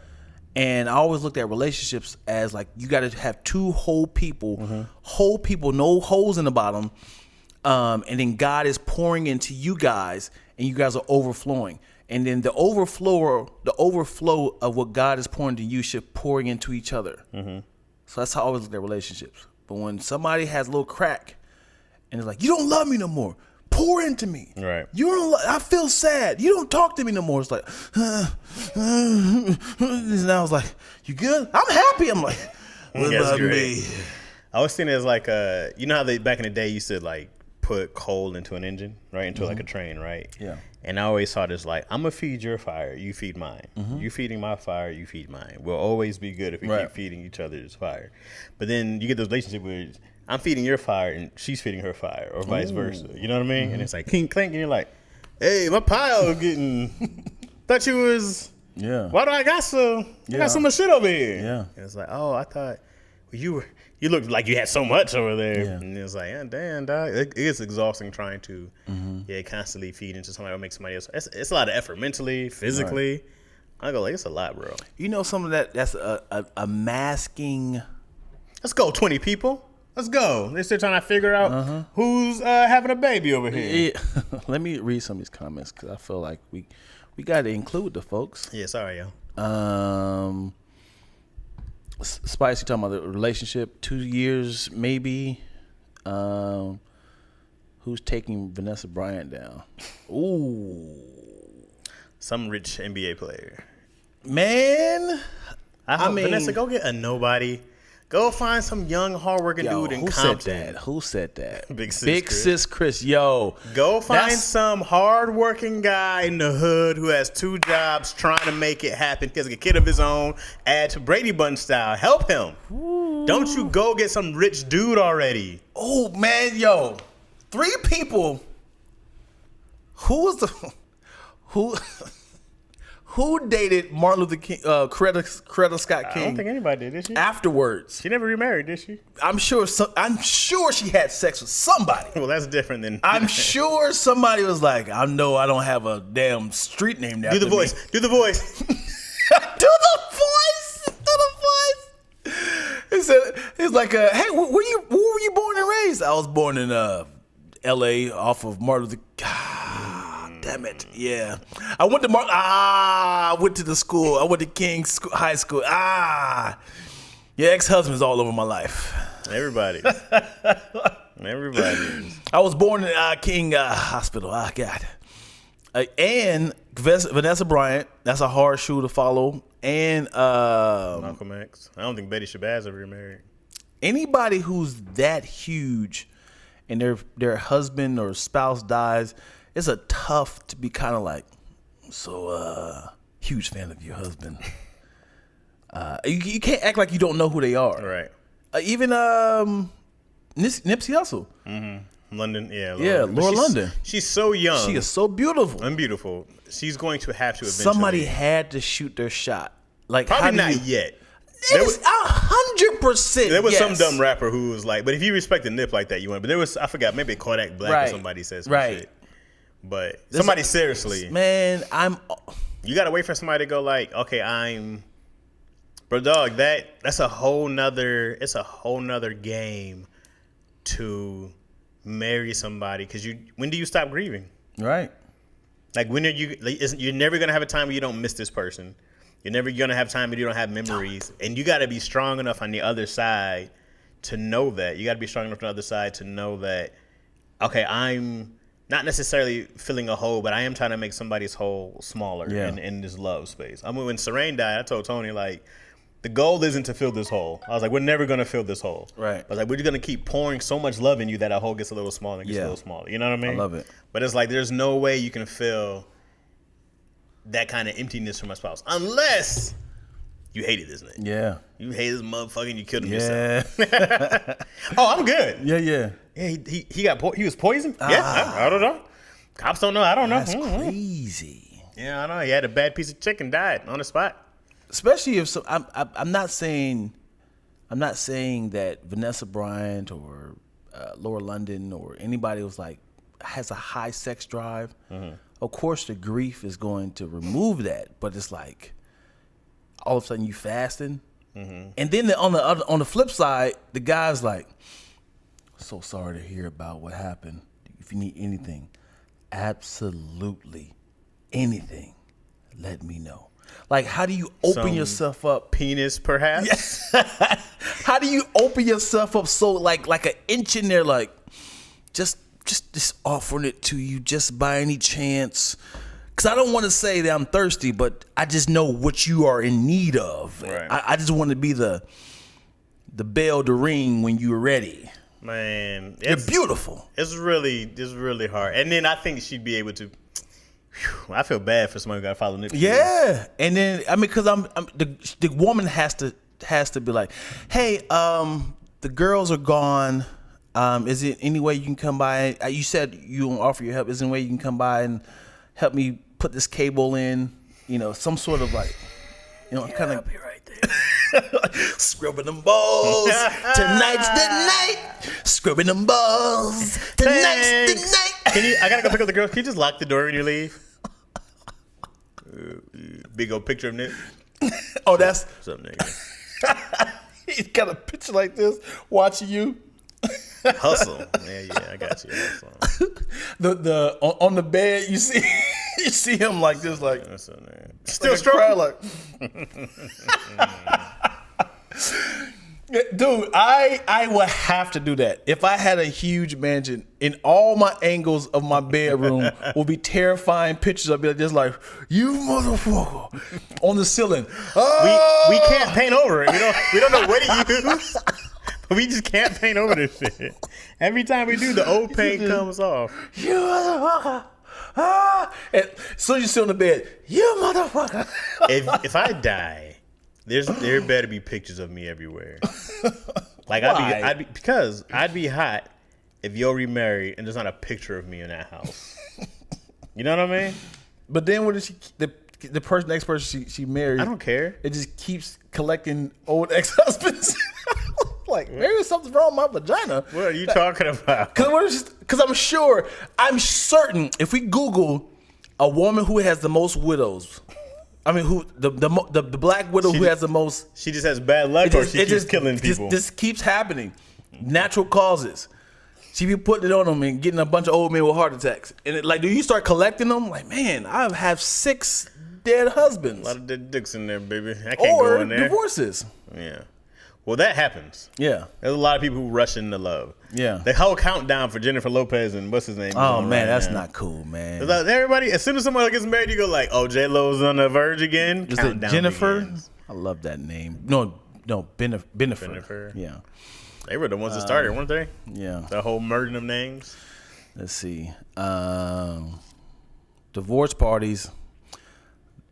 And I always looked at relationships as like you got to have two whole people, no holes in the bottom. And then God is pouring into you guys, and you guys are overflowing. And then the overflow of what God is pouring to you should pouring into each other. So that's how I always look at relationships. But when somebody has a little crack, and it's like, you don't love me no more, pour into me. Right. You don't. I feel sad. You don't talk to me no more. It's like, and I was like, you good? I'm happy. I'm like, what That's about great. me? I was thinking as like you know how they back in the day used to like put coal into an engine, right? Into like a train, right? Yeah. And I always thought it's like, I'm going to feed your fire, you feed mine. You feeding my fire, you feed mine. We'll always be good if we Right. keep feeding each other's fire. But then you get those relationships where I'm feeding your fire and she's feeding her fire, or vice versa. You know what I mean? And it's like, clink, clink, and you're like, hey, my pile getting, thought you was, Yeah. why do I got so much shit over here? Yeah. And it's like, oh, I thought you looked like you had so much over there. Yeah. And it was like, yeah, damn, dog. It is exhausting trying to constantly feed into somebody or make somebody else. It's a lot of effort mentally, physically. I go like, it's a lot, bro. You know, some of that's a masking. Let's go, 20 people. Let's go. They're still trying to figure out who's having a baby over here. Yeah. Let me read some of these comments because I feel like we got to include the folks. Yeah, sorry, yo. Spice, you talking about the relationship, 2 years maybe. Who's taking Vanessa Bryant down? Ooh, Some rich NBA player. man. I mean- Vanessa, go get a nobody. Go find some young, hardworking Yo, dude in who Compton. said that? Who said that? Big sis Big Chris. sis Chris. Yo, Go find That's- some hardworking guy in the hood who has 2 jobs trying to make it happen. He has a kid of his own. Add to Brady Bunch style. Help him. Don't you go get some rich dude already. Oh man, yo, 3 people. Who was the who dated Martin Luther King, Coretta Scott King? I don't think anybody did, did she? Afterwards, She never remarried, did she? I'm sure she had sex with somebody. Well, that's different than. I'm sure somebody was like, I know I don't have a damn street named after Do the me. voice. Do the voice. Do the voice. Do the voice. He said, he's like, hey, where were you born and raised? I was born in L.A. off of Martin Luther. Damn it. Yeah. I went to I went to the school. I went to King High School. Your ex-husband's all over my life. Everybody. Everybody. I was born in King Hospital. God. And Vanessa Bryant. That's a hard shoe to follow. And Malcolm X. I don't think Betty Shabazz ever remarried. anybody who's that huge and their husband or spouse dies, it's a tough to be kind of like, so huge fan of your husband. You can't act like you don't know who they are. Right. Even Nipsey Hussle. London, yeah. Yeah, But Laura she's- London. She's so young She is so beautiful. and beautiful. She's going to have to eventually. Somebody had to shoot their shot. Like Probably how do not you, yet. There was, 100%. there was yes. some dumb rapper who was like, but if you respect the Nip like that, you want. But there was, I forgot, maybe Kodak Black Right. or somebody said some Right. shit. But somebody seriously, Man, you gotta wait for somebody to go like, okay, bro, dog. That's a whole nother. It's a whole nother game to marry somebody because when do you stop grieving? right. Like when are you? Like, you're never gonna have a time where you don't miss this person. You're never gonna have time where you don't have memories, and you got to be strong enough on the other side to know that. You got to be strong enough on the other side to know that. Okay, I'm not necessarily filling a hole, but I am trying to make somebody's hole smaller Yeah. in this love space. I mean, when Serene died, I told Tony, like, the goal isn't to fill this hole. I was like, we're never going to fill this hole. Right. I was like, we're just going to keep pouring so much love in you that our hole gets a little smaller and gets a little smaller. You know what I mean? I love it. But it's like, there's no way you can fill that kind of emptiness from a spouse. Unless you hated this nigga. Yeah. You hate this motherfucker and you killed him yourself. Yeah. Oh, I'm good. yeah. Yeah. Yeah, he was poisoned? Yeah, I don't know. Cops don't know. I don't know. That's crazy. Yeah, I know. He had a bad piece of chicken, died on the spot. Especially if so, I'm not saying that Vanessa Bryant or Laura London or anybody was like has a high sex drive. Of course, the grief is going to remove that, but it's like all of a sudden you fasting, and then on the flip side, the guy's like, "So sorry to hear about what happened. If you need anything, absolutely anything, let me know." Like, how do you open Some yourself up? Penis, perhaps? How do you open yourself up so like an inch in there, like just offering it to you just by any chance? Because I don't want to say that I'm thirsty, but I just know what you are in need of. Right. I just want to be the bell to ring when you're ready. Man, You're beautiful. It's really hard. And then I think she'd be able to. Whew, I feel bad for somebody who got to follow Nipsey. Yeah, and then I mean, because the woman has to be like, hey, the girls are gone. Is it any way you can come by? You said you won't offer your help. Is there any way you can come by and help me put this cable in? You know, some sort of like, you know, kind of. I'll be right there. Scrubbing them balls. Tonight's the night. Scrubbing them balls. Tonight's the night. I gotta go pick up the girls. Can you just lock the door when you leave? Big old picture of Nip. Oh, that's. What's up, nigga? He's got a picture like this watching you. Hustle. Yeah, I got you. Hustle. The on the bed you see him like this, like What's up, man? still cry like. Dude, I would have to do that. If I had a huge mansion, in all my angles of my bedroom will be terrifying pictures. I'd be like, just like, you motherfucker, on the ceiling. We can't paint over it. We don't know what to use. But we just can't paint over this shit. Every time we do, the old paint comes off. You motherfucker. And so you sit on the bed, you motherfucker. If I die, there better be pictures of me everywhere. Like Why? because I'd be hot if you're remarried and there's not a picture of me in that house. You know what I mean? But then what is the next person she married? I don't care. It just keeps collecting old ex-husbands. Like, maybe something's wrong with my vagina. What are you talking about? Because I'm certain if we Google a woman who has the most widows, I mean, who the black widow who has the most, She just has bad luck, or she keeps killing people. This keeps happening. Natural causes. She be putting it on them and getting a bunch of old men with heart attacks. And do you start collecting them? Like, man, I have 6 dead husbands. A lot of dead dicks in there, baby. I can't go Or in there. divorces. Yeah. Well, that happens. Yeah. There's a lot of people who rush into love. Yeah. The whole countdown for Jennifer Lopez and what's his name? Oh, going man, right that's now. not cool, man. It's like everybody, as soon as someone gets married, you go like, "Oh, J Lo's on the verge again." Is it Countdown Jennifer? begins. I love that name. No, Bennifer. Bennifer. Yeah. They were the ones that started, weren't they? Yeah. The whole merging of names. Let's see. Divorce parties,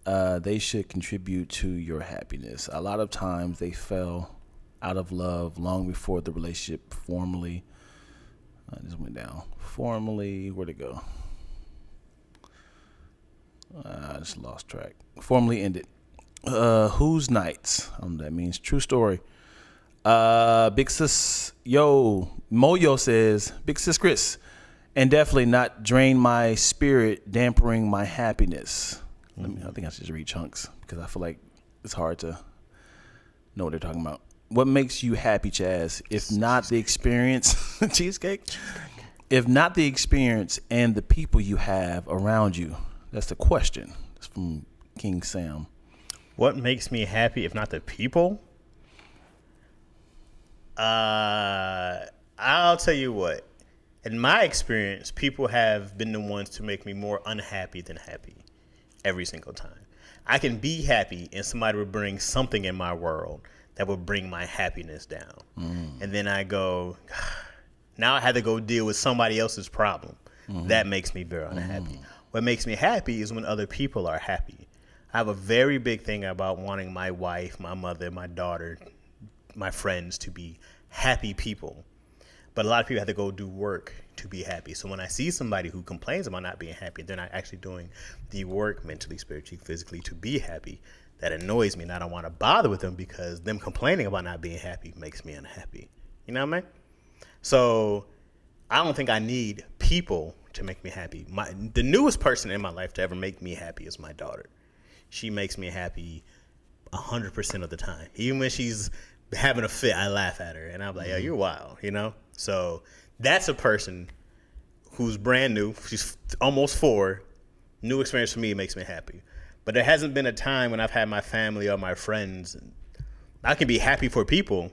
they should contribute to your happiness. A lot of times they fell out of love long before the relationship formally. I just went down. Formally, where'd it go? I just lost track. Formally ended. Whose nights? That means true story. Big sis, Moyo says, Big sis Chris, and definitely not drain my spirit, dampening my happiness. I think I should just read chunks because I feel like it's hard to know what they're talking about. What makes you happy, Chaz? If not the experience, cheesecake. If not the experience and the people you have around you, that's the question. It's from King Sam. What makes me happy if not the people? I'll tell you what. in my experience, people have been the ones to make me more unhappy than happy every single time. I can be happy and somebody will bring something in my world that will bring my happiness down. And then I go, now I have to go deal with somebody else's problem. That makes me very unhappy. What makes me happy is when other people are happy. I have a very big thing about wanting my wife, my mother, my daughter, my friends to be happy people. But a lot of people have to go do work to be happy. So when I see somebody who complains about not being happy, they're not actually doing the work mentally, spiritually, physically to be happy. That annoys me, and I don't want to bother with them because them complaining about not being happy makes me unhappy. You know what I mean? So I don't think I need people to make me happy. The newest person in my life to ever make me happy is my daughter. She makes me happy 100% of the time. Even when she's having a fit, I laugh at her, and I'm like, "Yo, you're wild," you know. So that's a person who's brand new. She's almost 4. New experience for me makes me happy. But there hasn't been a time when I've had my family or my friends. I can be happy for people,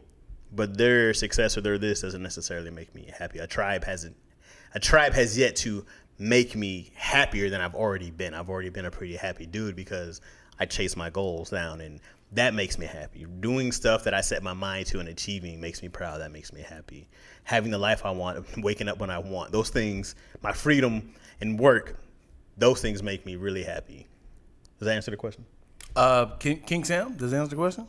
but their success or their this doesn't necessarily make me happy. A tribe has yet to make me happier than I've already been. I've already been a pretty happy dude because I chase my goals down, and that makes me happy. Doing stuff that I set my mind to and achieving makes me proud. That makes me happy. Having the life I want, waking up when I want, those things, my freedom and work, those things make me really happy. Does that answer the question? King Sam, does that answer the question?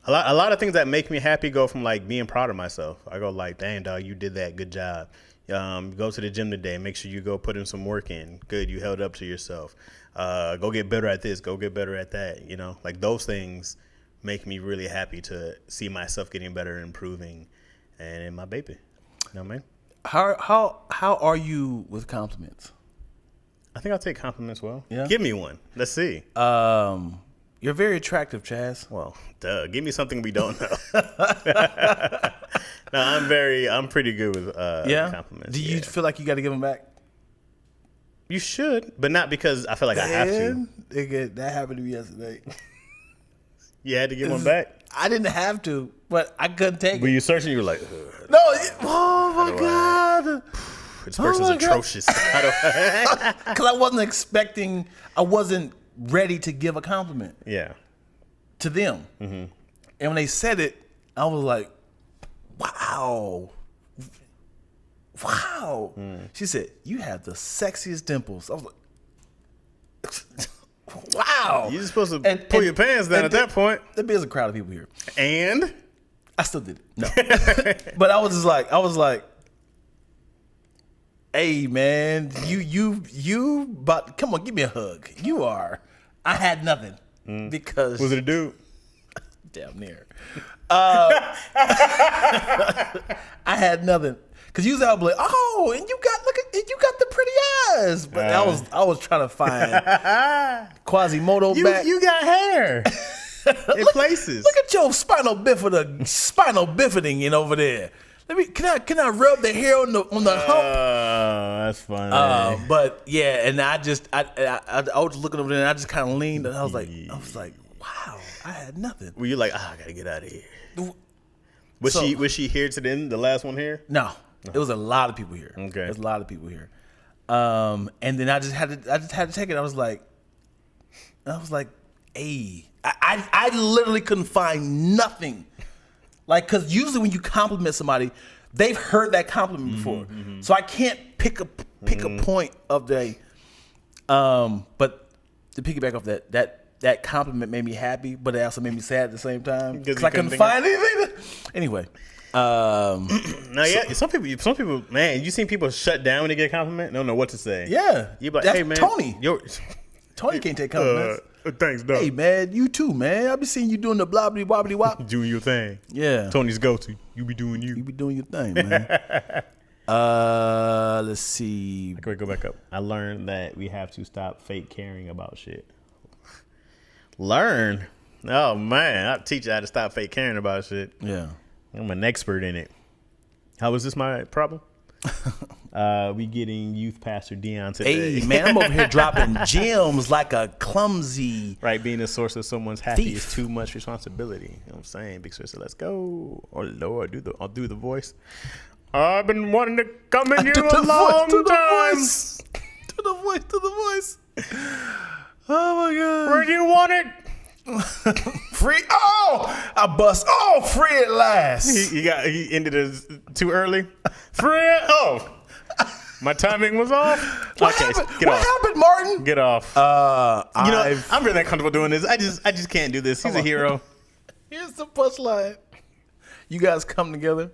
A lot of things that make me happy go from like being proud of myself. I go like, dang, dog, you did that. Good job. Go to the gym today. Make sure you go put in some work in. Good, you held up to yourself. Go get better at this. Go get better at that. You know, like those things make me really happy to see myself getting better, improving, and in my baby. You know what I mean? How are you with compliments? I think I'll take compliments well. Yeah. Give me one. Let's see. You're very attractive, Chaz. Well, duh. Give me something we don't know. No, I'm pretty good with compliments. Do you feel like you got to give them back? You should, but not because I feel like I have to. Nigga, that happened to me yesterday. You had to give one back? I didn't have to, but I couldn't take Were it. you searching? You were like, No, oh my God. this person's atrocious. Because I wasn't expecting, I wasn't ready to give a compliment Yeah. to them. Mm-hmm. And when they said it, I was like, wow. Wow. She said, you have the sexiest dimples. I was like, wow. You're supposed to pull your pants down at that point. There's a crowd of people here. And? I still did it. No. But I was like, hey man, you but come on, give me a hug. I had nothing. Because Was it a dude? damn near. I had nothing. Cause usually I'll be like, oh, and you got the pretty eyes. But I was trying to find Quasimodo back. You got hair in places. Look at your spinal bifiding over there. Can I rub the hair on the hump? That's funny. But yeah, and I was looking over there and I just kind of leaned and I was like, wow, I had nothing. Were you like, I gotta get out of here? Was she here to the end? The last one here? No, it was a lot of people here. Okay, there's a lot of people here. And then I just had to take it. I was like, hey, I literally couldn't find nothing. Like, cause usually when you compliment somebody, they've heard that compliment before, so I can't pick a point of the. But to piggyback off that compliment made me happy, but it also made me sad at the same time because I couldn't find anything. Anyway, now yeah, some people, man, you seen people shut down when they get a compliment. They don't know what to say. Yeah, you like, that's hey man, Tony can't take compliments. Thanks, dog. Hey man, you too, man. I be seeing you doing the blobbity wobbly wop. Doing your thing. Yeah. Tony's go-to. You be doing you. You be doing your thing, man. Let's see. Can we go back up? I learned that we have to stop fake caring about shit. Learn? Oh man, I'll teach you how to stop fake caring about shit. Yeah. I'm an expert in it. How is this my problem? We getting youth pastor Dion today. Hey man, I'm over here dropping gems like a clumsy. Right, being the source of someone's happy is too much responsibility. You know what I'm saying? Big sister, let's go. Or Lord, I'll do the voice. I've been wanting to come in here To a the long voice, time. to the voice, to the voice. Oh my God. Where do you want it? Free. Oh, I bust. Oh, free at last. He ended it too early. Fred, oh, my timing was off. What okay, happened? get What off. happened, Martin? Get off. You know, I'm really comfortable doing this. I just can't do this. He's a hero. Here's the punchline. You guys come together.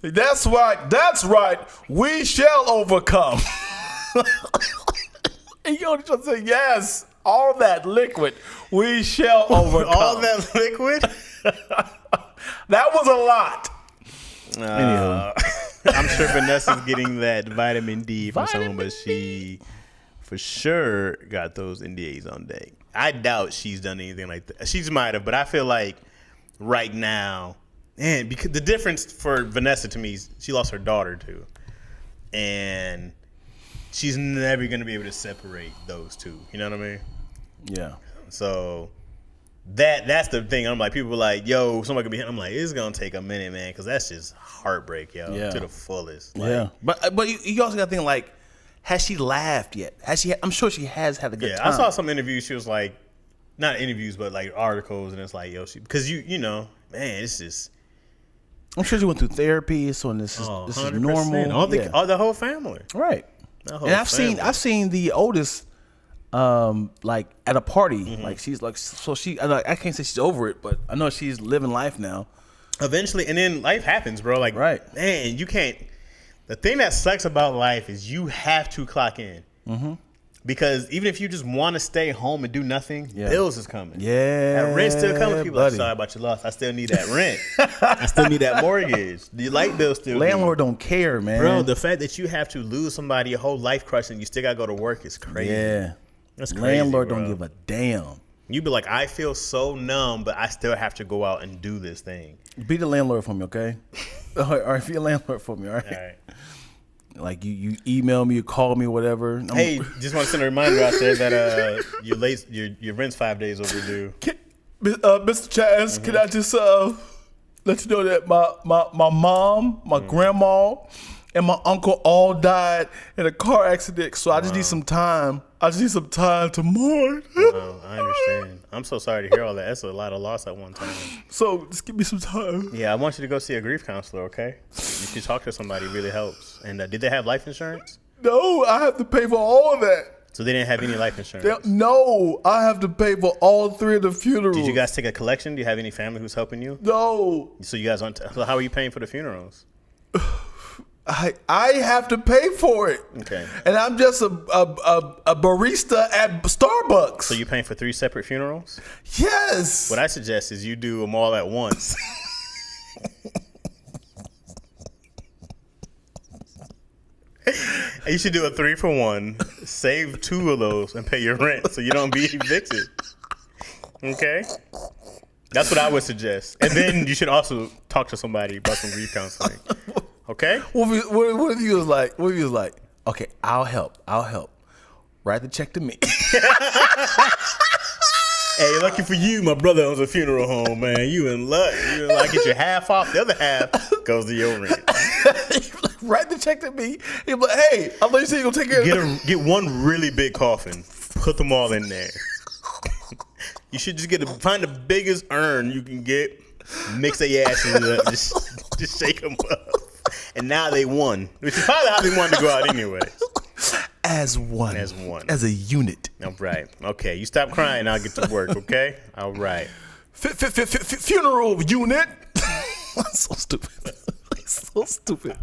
That's right. That's right. We shall overcome. And you only try to say yes. All that liquid. We shall overcome. All that liquid. That was a lot. I'm sure Vanessa's getting that vitamin D from someone, but she for sure got those NDAs on deck. I doubt she's done anything like that. She might have, but I feel like right now, man, because the difference for Vanessa to me is she lost her daughter too, and she's never going to be able to separate those two. You know what I mean? Yeah. So that's the thing. I'm like, people are like, yo, somebody could be hit. I'm like, it's going to take a minute, man, because that's just heartbreak, yo, Yeah. to the fullest. Like, Yeah. But you also got to think, like, has she laughed yet? I'm sure she has had a good Yeah, time. I saw some interviews. She was like, not interviews, but like articles, and it's like, yo, because you know, man, it's just. I'm sure she went through therapy, so this is 100%. normal. All the, Yeah. all the whole family. Right. The whole And I've family. seen the oldest, like at a party, Mm-hmm. like she's like, so she, I can't say she's over it, but I know she's living life now. Eventually, and then life happens, bro. Like, Right. man, you can't. The thing that sucks about life is you have to clock in. Mm-hmm. Because even if you just want to stay home and do nothing, Yeah. bills is coming. Yeah, That rent's still coming. People are like, buddy. sorry about your loss. I still need that rent. I still need that mortgage. The light bill still due. Landlord don't care, man. Bro, the fact that you have to lose somebody your whole life crush and you still got to go to work is crazy. yeah, That's crazy, landlord bro. don't give a damn. You be like, I feel so numb, but I still have to go out and do this thing. Be the landlord for me, okay? All right, be a landlord for me, all right? All right. Like you email me, you call me, whatever. Hey, just want to send a reminder out there that your rent's 5 days overdue. Mr. Chaz, can I just let you know that my mom, my grandma, and my uncle all died in a car accident. So I just need some time. I just need some time to mourn. I understand. I'm so sorry to hear all that. That's a lot of loss at one time. So just give me some time. Yeah, I want you to go see a grief counselor, okay? You should talk to somebody. It really helps. And did they have life insurance? No, I have to pay for all of that. So they didn't have any life insurance. No, I have to pay for all 3 of the funerals. Did you guys take a collection? Do you have any family who's helping you? No, So you guys aren't. So how are you paying for the funerals? I have to pay for it. Okay. And I'm just a barista at Starbucks. So you're paying for 3 separate funerals? Yes. What I suggest is you do them all at once. You should do a 3-for-1, save 2 of those, and pay your rent so you don't be evicted. Okay? That's what I would suggest. And then you should also talk to somebody about some grief counseling. Okay? What if you was like? What if you was like? Okay, I'll help. Write the check to me. Hey, lucky for you, my brother owns a funeral home, man. You in luck. You in luck. Get your half off. The other half goes to your rent. Write the check to me. He'll be like, hey, I thought you said you gonna take care of it. Get one really big coffin. Put them all in there. You should just find the biggest urn you can get. Mix their asses up. Just shake them up. And now they won. Which is probably how they wanted to go out anyway. As one. As a unit. All right. Okay. You stop crying. I'll get to work. Okay. All right. Funeral unit. So stupid. So stupid.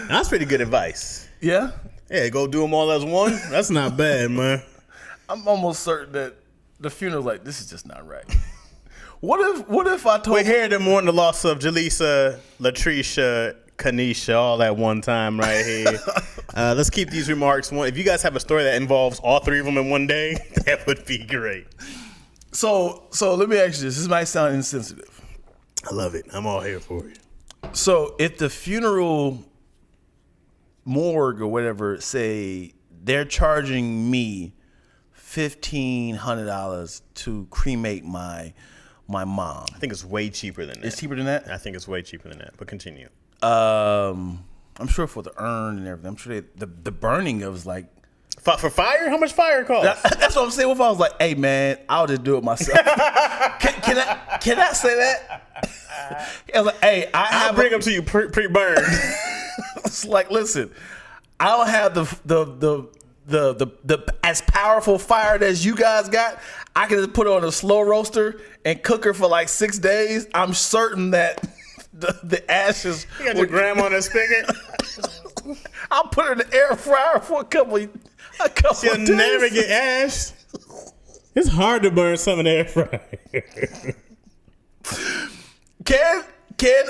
That's pretty good advice. Yeah. Yeah, go do them all as one. That's not bad, man. I'm almost certain that the funeral's like, this is just not right. What if I told We hear them mourn the loss of Jaleesa, Latricia, Kanisha, all at one time right here. Let's keep these remarks one. If you guys have a story that involves all 3 of them in one day, that would be great. So let me ask you this. This might sound insensitive. I love it. I'm all here for it. So if the funeral morgue or whatever say they're charging me $1,500 to cremate my my mom. I think it's way cheaper than that. It's cheaper than that? I think it's way cheaper than that. But continue. I'm sure for the urn and everything. I'm sure the burning of is like. For fire? How much fire costs? That's what I'm saying. If I was like, hey man, I'll just do it myself. can I say that? I was like, hey, I'll bring them to you pre-burned. It's like, listen, I don't have the as powerful fire as you guys got. I can just put it on a slow roaster and cook her for like 6 days. I'm certain that the ashes. You got your grandma on a spigot. I'll put her in the air fryer for a couple She'll of days. never get ash. It's hard to burn some in the air fryer. Can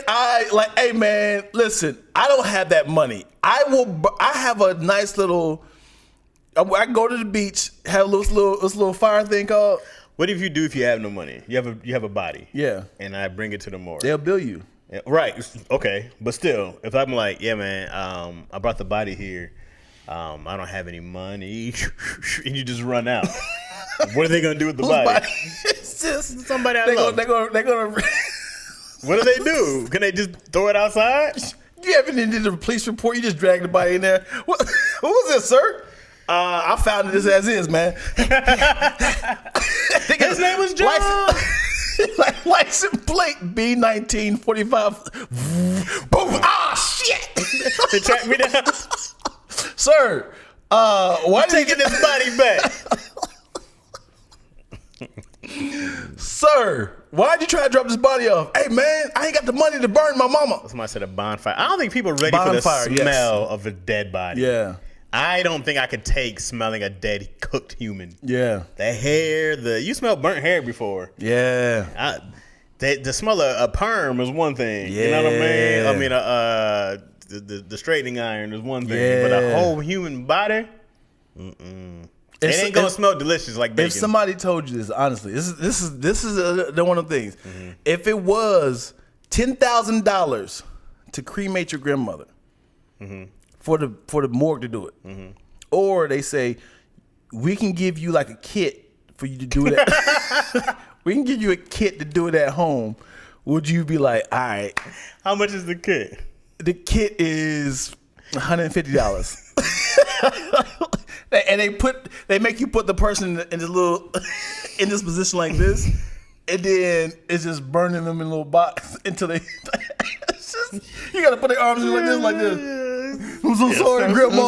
I, like, hey man, listen, I don't have that money. I have a nice little, I can go to the beach, have this little fire thing called. What if you have no money? You have a body. Yeah. And I bring it to the morgue. They'll bill you. Yeah, right. Okay. But still, if I'm like, yeah, man, I brought the body here. I don't have any money. And you just run out. What are they going to do with the body? It's just Somebody I they're love. gonna What do they do? Can they just throw it outside? You haven't even did a police report. You just dragged the body in there. What was this, sir? I found this as is, man. His name was John. License plate B1945. Boom! Ah, shit! They tracked me down. Sir, why did you Taking this body back. Sir, why'd you try to drop this body off? Hey man, I ain't got the money to burn my mama. Somebody said a bonfire. I don't think people are ready Bonfire, for the smell of a dead body. Yeah. I don't think I could take smelling a dead cooked human. Yeah. The hair, you smelled burnt hair before. Yeah. The smell of a perm is one thing. You know what I mean? Yeah. I mean, the straightening iron is one thing, Yeah. but a whole human body, it ain't gonna smell delicious like bacon. If somebody told you this, honestly, this is the one of the things. If it was $10,000 to cremate your grandmother, for the morgue to do it, or they say we can give you like a kit for you to do that. We can give you a kit to do it at home. Would you be like, all right? How much is the kit? The kit is $150. And they make you put the person in this little in this position like this, and then it's just burning them in a little box until they. You gotta put their arms in like this. I'm so sorry, Grandma.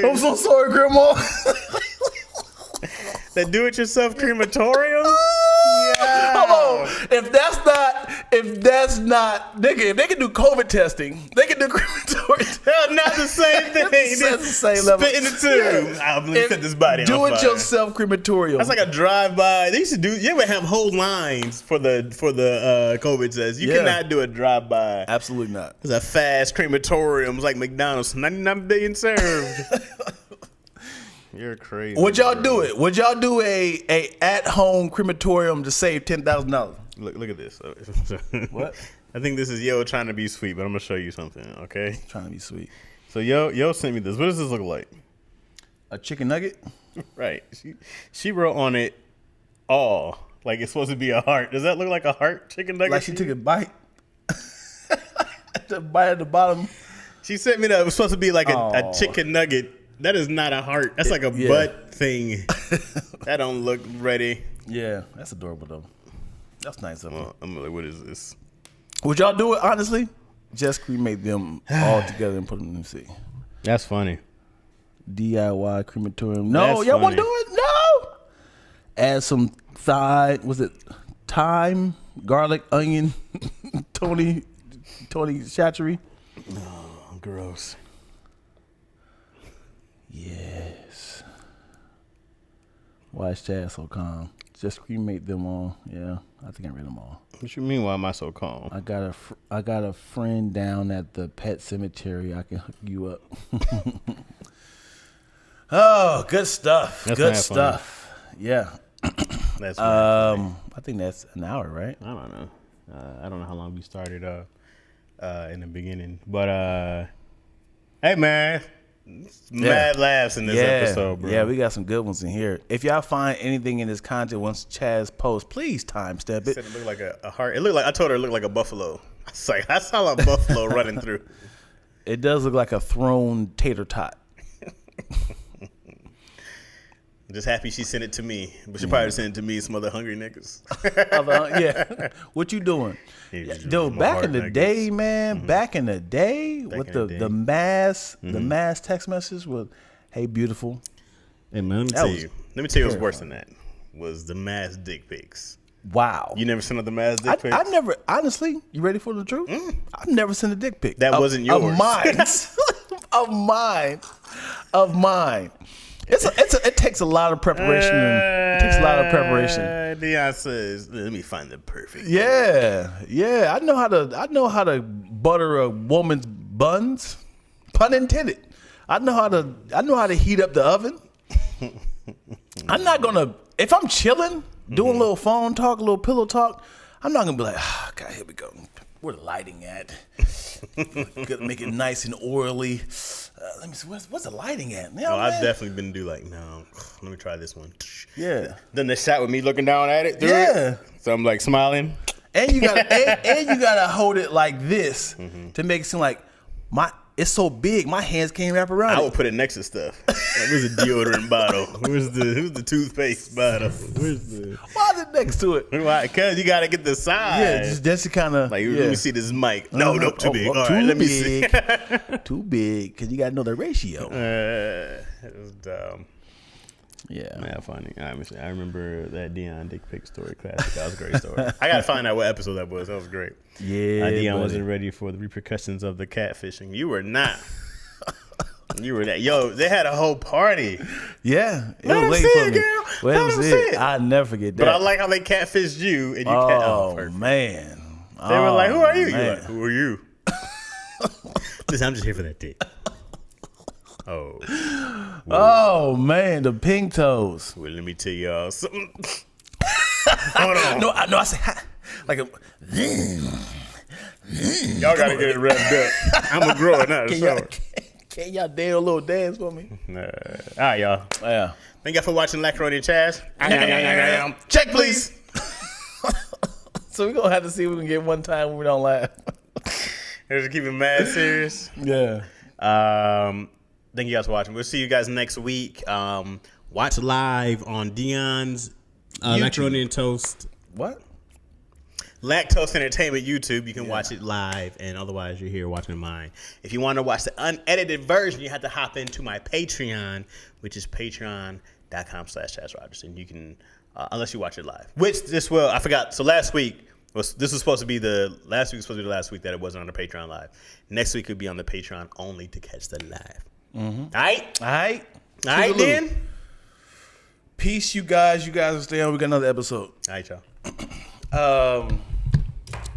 I'm so sorry, Grandma. The do-it-yourself crematorium? Hold on. If that's not, nigga, if they can do COVID testing, they can do crematory. They're not the same thing. It's the same level. Spit in the tube. Yeah. I'm gonna set this body on fire. Do-it-yourself crematorium. That's like a drive-by. They used to do. You would have whole lines for the COVID test. You cannot do a drive-by. Absolutely not. It's a fast crematorium. It's like McDonald's. 99 billion served. You're crazy. Would y'all bro. do it? Would y'all do a at-home crematorium to save $10,000? Look at this. What? I think this is Yo trying to be sweet, but I'm gonna show you something. Okay. Trying to be sweet. So Yo sent me this. What does this look like? A chicken nugget? Right. She wrote on it all like it's supposed to be a heart. Does that look like a heart chicken nugget? Like she took a bite. The bite at the bottom. She sent me that. It was supposed to be like a Aw. chicken nugget. That is not a heart. That's like a Yeah. butt thing. That don't look ready. Yeah, that's adorable though. That's nice of them. Well, I'm like, what is this? Would y'all do it honestly? Just cremate them all together and put them in the sea. That's funny. DIY crematorium. No, That's y'all want to funny. do it? No. Add some thyme, garlic, onion, Tony Chachery. Oh, gross. Yes. Why is Chad so calm? Just cremate them all. Yeah, I think I read them all. What you mean? Why am I so calm? I got a friend down at the pet cemetery. I can hook you up. Oh, good stuff. That's good mad stuff. Yeah. That's I think that's an hour, right? I don't know. I don't know how long we started in the beginning, but hey man, Mad laughs in this episode, bro. Yeah, we got some good ones in here. If y'all find anything in this content once Chaz posts, please timestamp it. Said it looked like a heart. It looked like, I told her it looked like a buffalo. I was like, I saw a buffalo running through. It does look like a thrown tater tot. I'm just happy she sent it to me, but she probably sent it to me some other hungry niggas. Yeah. What you doing? Dude, back in the day, man, back in the day with the mass text message with, "Hey, beautiful." Hey man, let me tell you what's worse than that was the mass dick pics. Wow. You never sent out the mass dick pics? I never, honestly, you ready for the truth? I've never sent a dick pic. That wasn't yours. Of mine. Of mine. It takes a lot of preparation. Deion says, "Let me find the perfect." Yeah. I know how to butter a woman's buns. Pun intended. I know how to heat up the oven. I'm not gonna, if I'm chilling, doing a little phone talk, a little pillow talk, I'm not gonna be like, "Oh, God, here we go. Where the lighting at? Gotta make it nice and oily. Let me see, what's the lighting at?" You know, No, I've definitely been like, no, let me try this one. Yeah. Then the shot with me looking down at it. Yeah. So I'm like smiling. And you gotta and you gotta hold it like this to make it seem like it's so big, my hands can't wrap around I it. would put it next to stuff. Like, where's the deodorant bottle? Who's the toothpaste bottle? Where's the? Why is it next to it? Why? Because you gotta get the size. Yeah, just to kind of Like, let me see this mic. No, too big. All right, let me see. Too big, because you gotta know the ratio. It was dumb. Yeah. Man, funny. I remember that Deion dick pic story classic. That was a great story. I gotta find out what episode that was. That was great. Yeah. Deion buddy. wasn't ready for the repercussions of the catfishing. You were not. You were that. Yo, they had a whole party. Yeah. It Let was him late see for it, me. girl. Let Let him him see see it. it. I'll never forget that. But I like how they catfished you and you Oh, man. They were like, "Who are you?" You're Man. like, "Who are you?" Listen, I'm just here for that dick. Oh. Oh, man. The pink toes. Well, let me tell y'all something. Hold on. No, I say like a. Y'all gotta get it wrapped up. I'm a grower, not a shower. Can y'all dance a little dance for me? All right, y'all. Yeah. Thank y'all for watching Lacroni and Chaz. Check, please. So we're going to have to see if we can get one time when we don't laugh. Just keep it mad serious. Yeah. Thank you guys for watching. We'll see you guys next week. Watch live on Deion's Lacroni and Toast. What? Lactose Entertainment YouTube. You can watch it live, and otherwise you're here watching mine. If you want to watch the unedited version, you have to hop into my Patreon, which is patreon.com/ChazRogerson. You can, unless you watch it live. Which this will, I forgot. So last week was supposed to be the last week that it wasn't on the Patreon live. Next week could be on the Patreon only to catch the live. All right, All right. then. Peace, you guys. You guys will stay on. We got another episode. All right, y'all.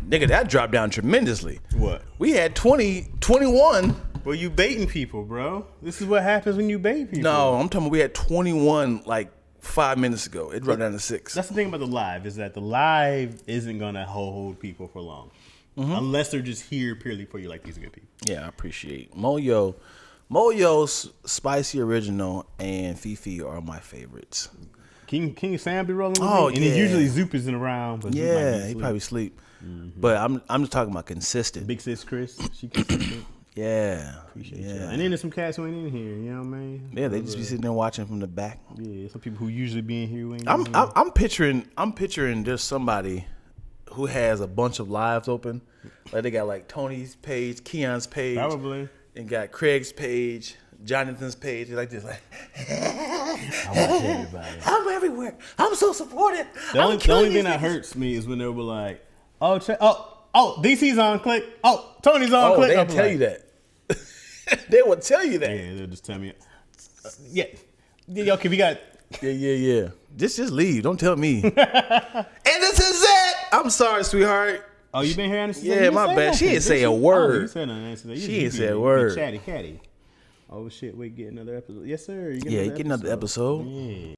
Nigga, that dropped down tremendously. What? We had 21. Well, you baiting people, bro. This is what happens when you bait people. No, I'm talking about we had 21 like 5 minutes ago. It dropped down to 6. That's the thing about the live is that the live isn't gonna hold people for long, unless they're just here purely for you, like these good people. Yeah, I appreciate Moyo's Spicy Original and Fifi are my favorites. King Sam be rolling with Oh, me, and yeah. usually Zoop isn't around. But Zoop might be Yeah, he asleep. probably sleep. But I'm just talking about consistent. Big sis Chris, she consistent. Yeah. Appreciate yeah. y'all. And then there's some cats who ain't in here. You know what I mean? Yeah, they just be sitting there watching from the back. Yeah, some people who usually be in here who ain't in here. I'm picturing there's somebody who has a bunch of lives open. Like they got like Tony's page, Keon's page, Probably. and got Craig's page, Jonathan's page. They're like this, like I watch everybody. I'm everywhere. I'm so supported. The only thing that hurts me is when they were like, "Oh, DC's on, click. Oh, Tony's on, Oh, click." they'll I'm tell like, you that. They will tell you that. Yeah, they'll just tell me. Yeah, okay, we got. Yeah. Just leave. Don't tell me. And this is it. I'm sorry, sweetheart. Oh, you been hearing this? Yeah, my bad. She didn't say a word. Oh, you said nothing. She didn't say a word. Catty. Oh shit, wait, get another episode. Yes, sir. Yeah, you get another episode. Yeah.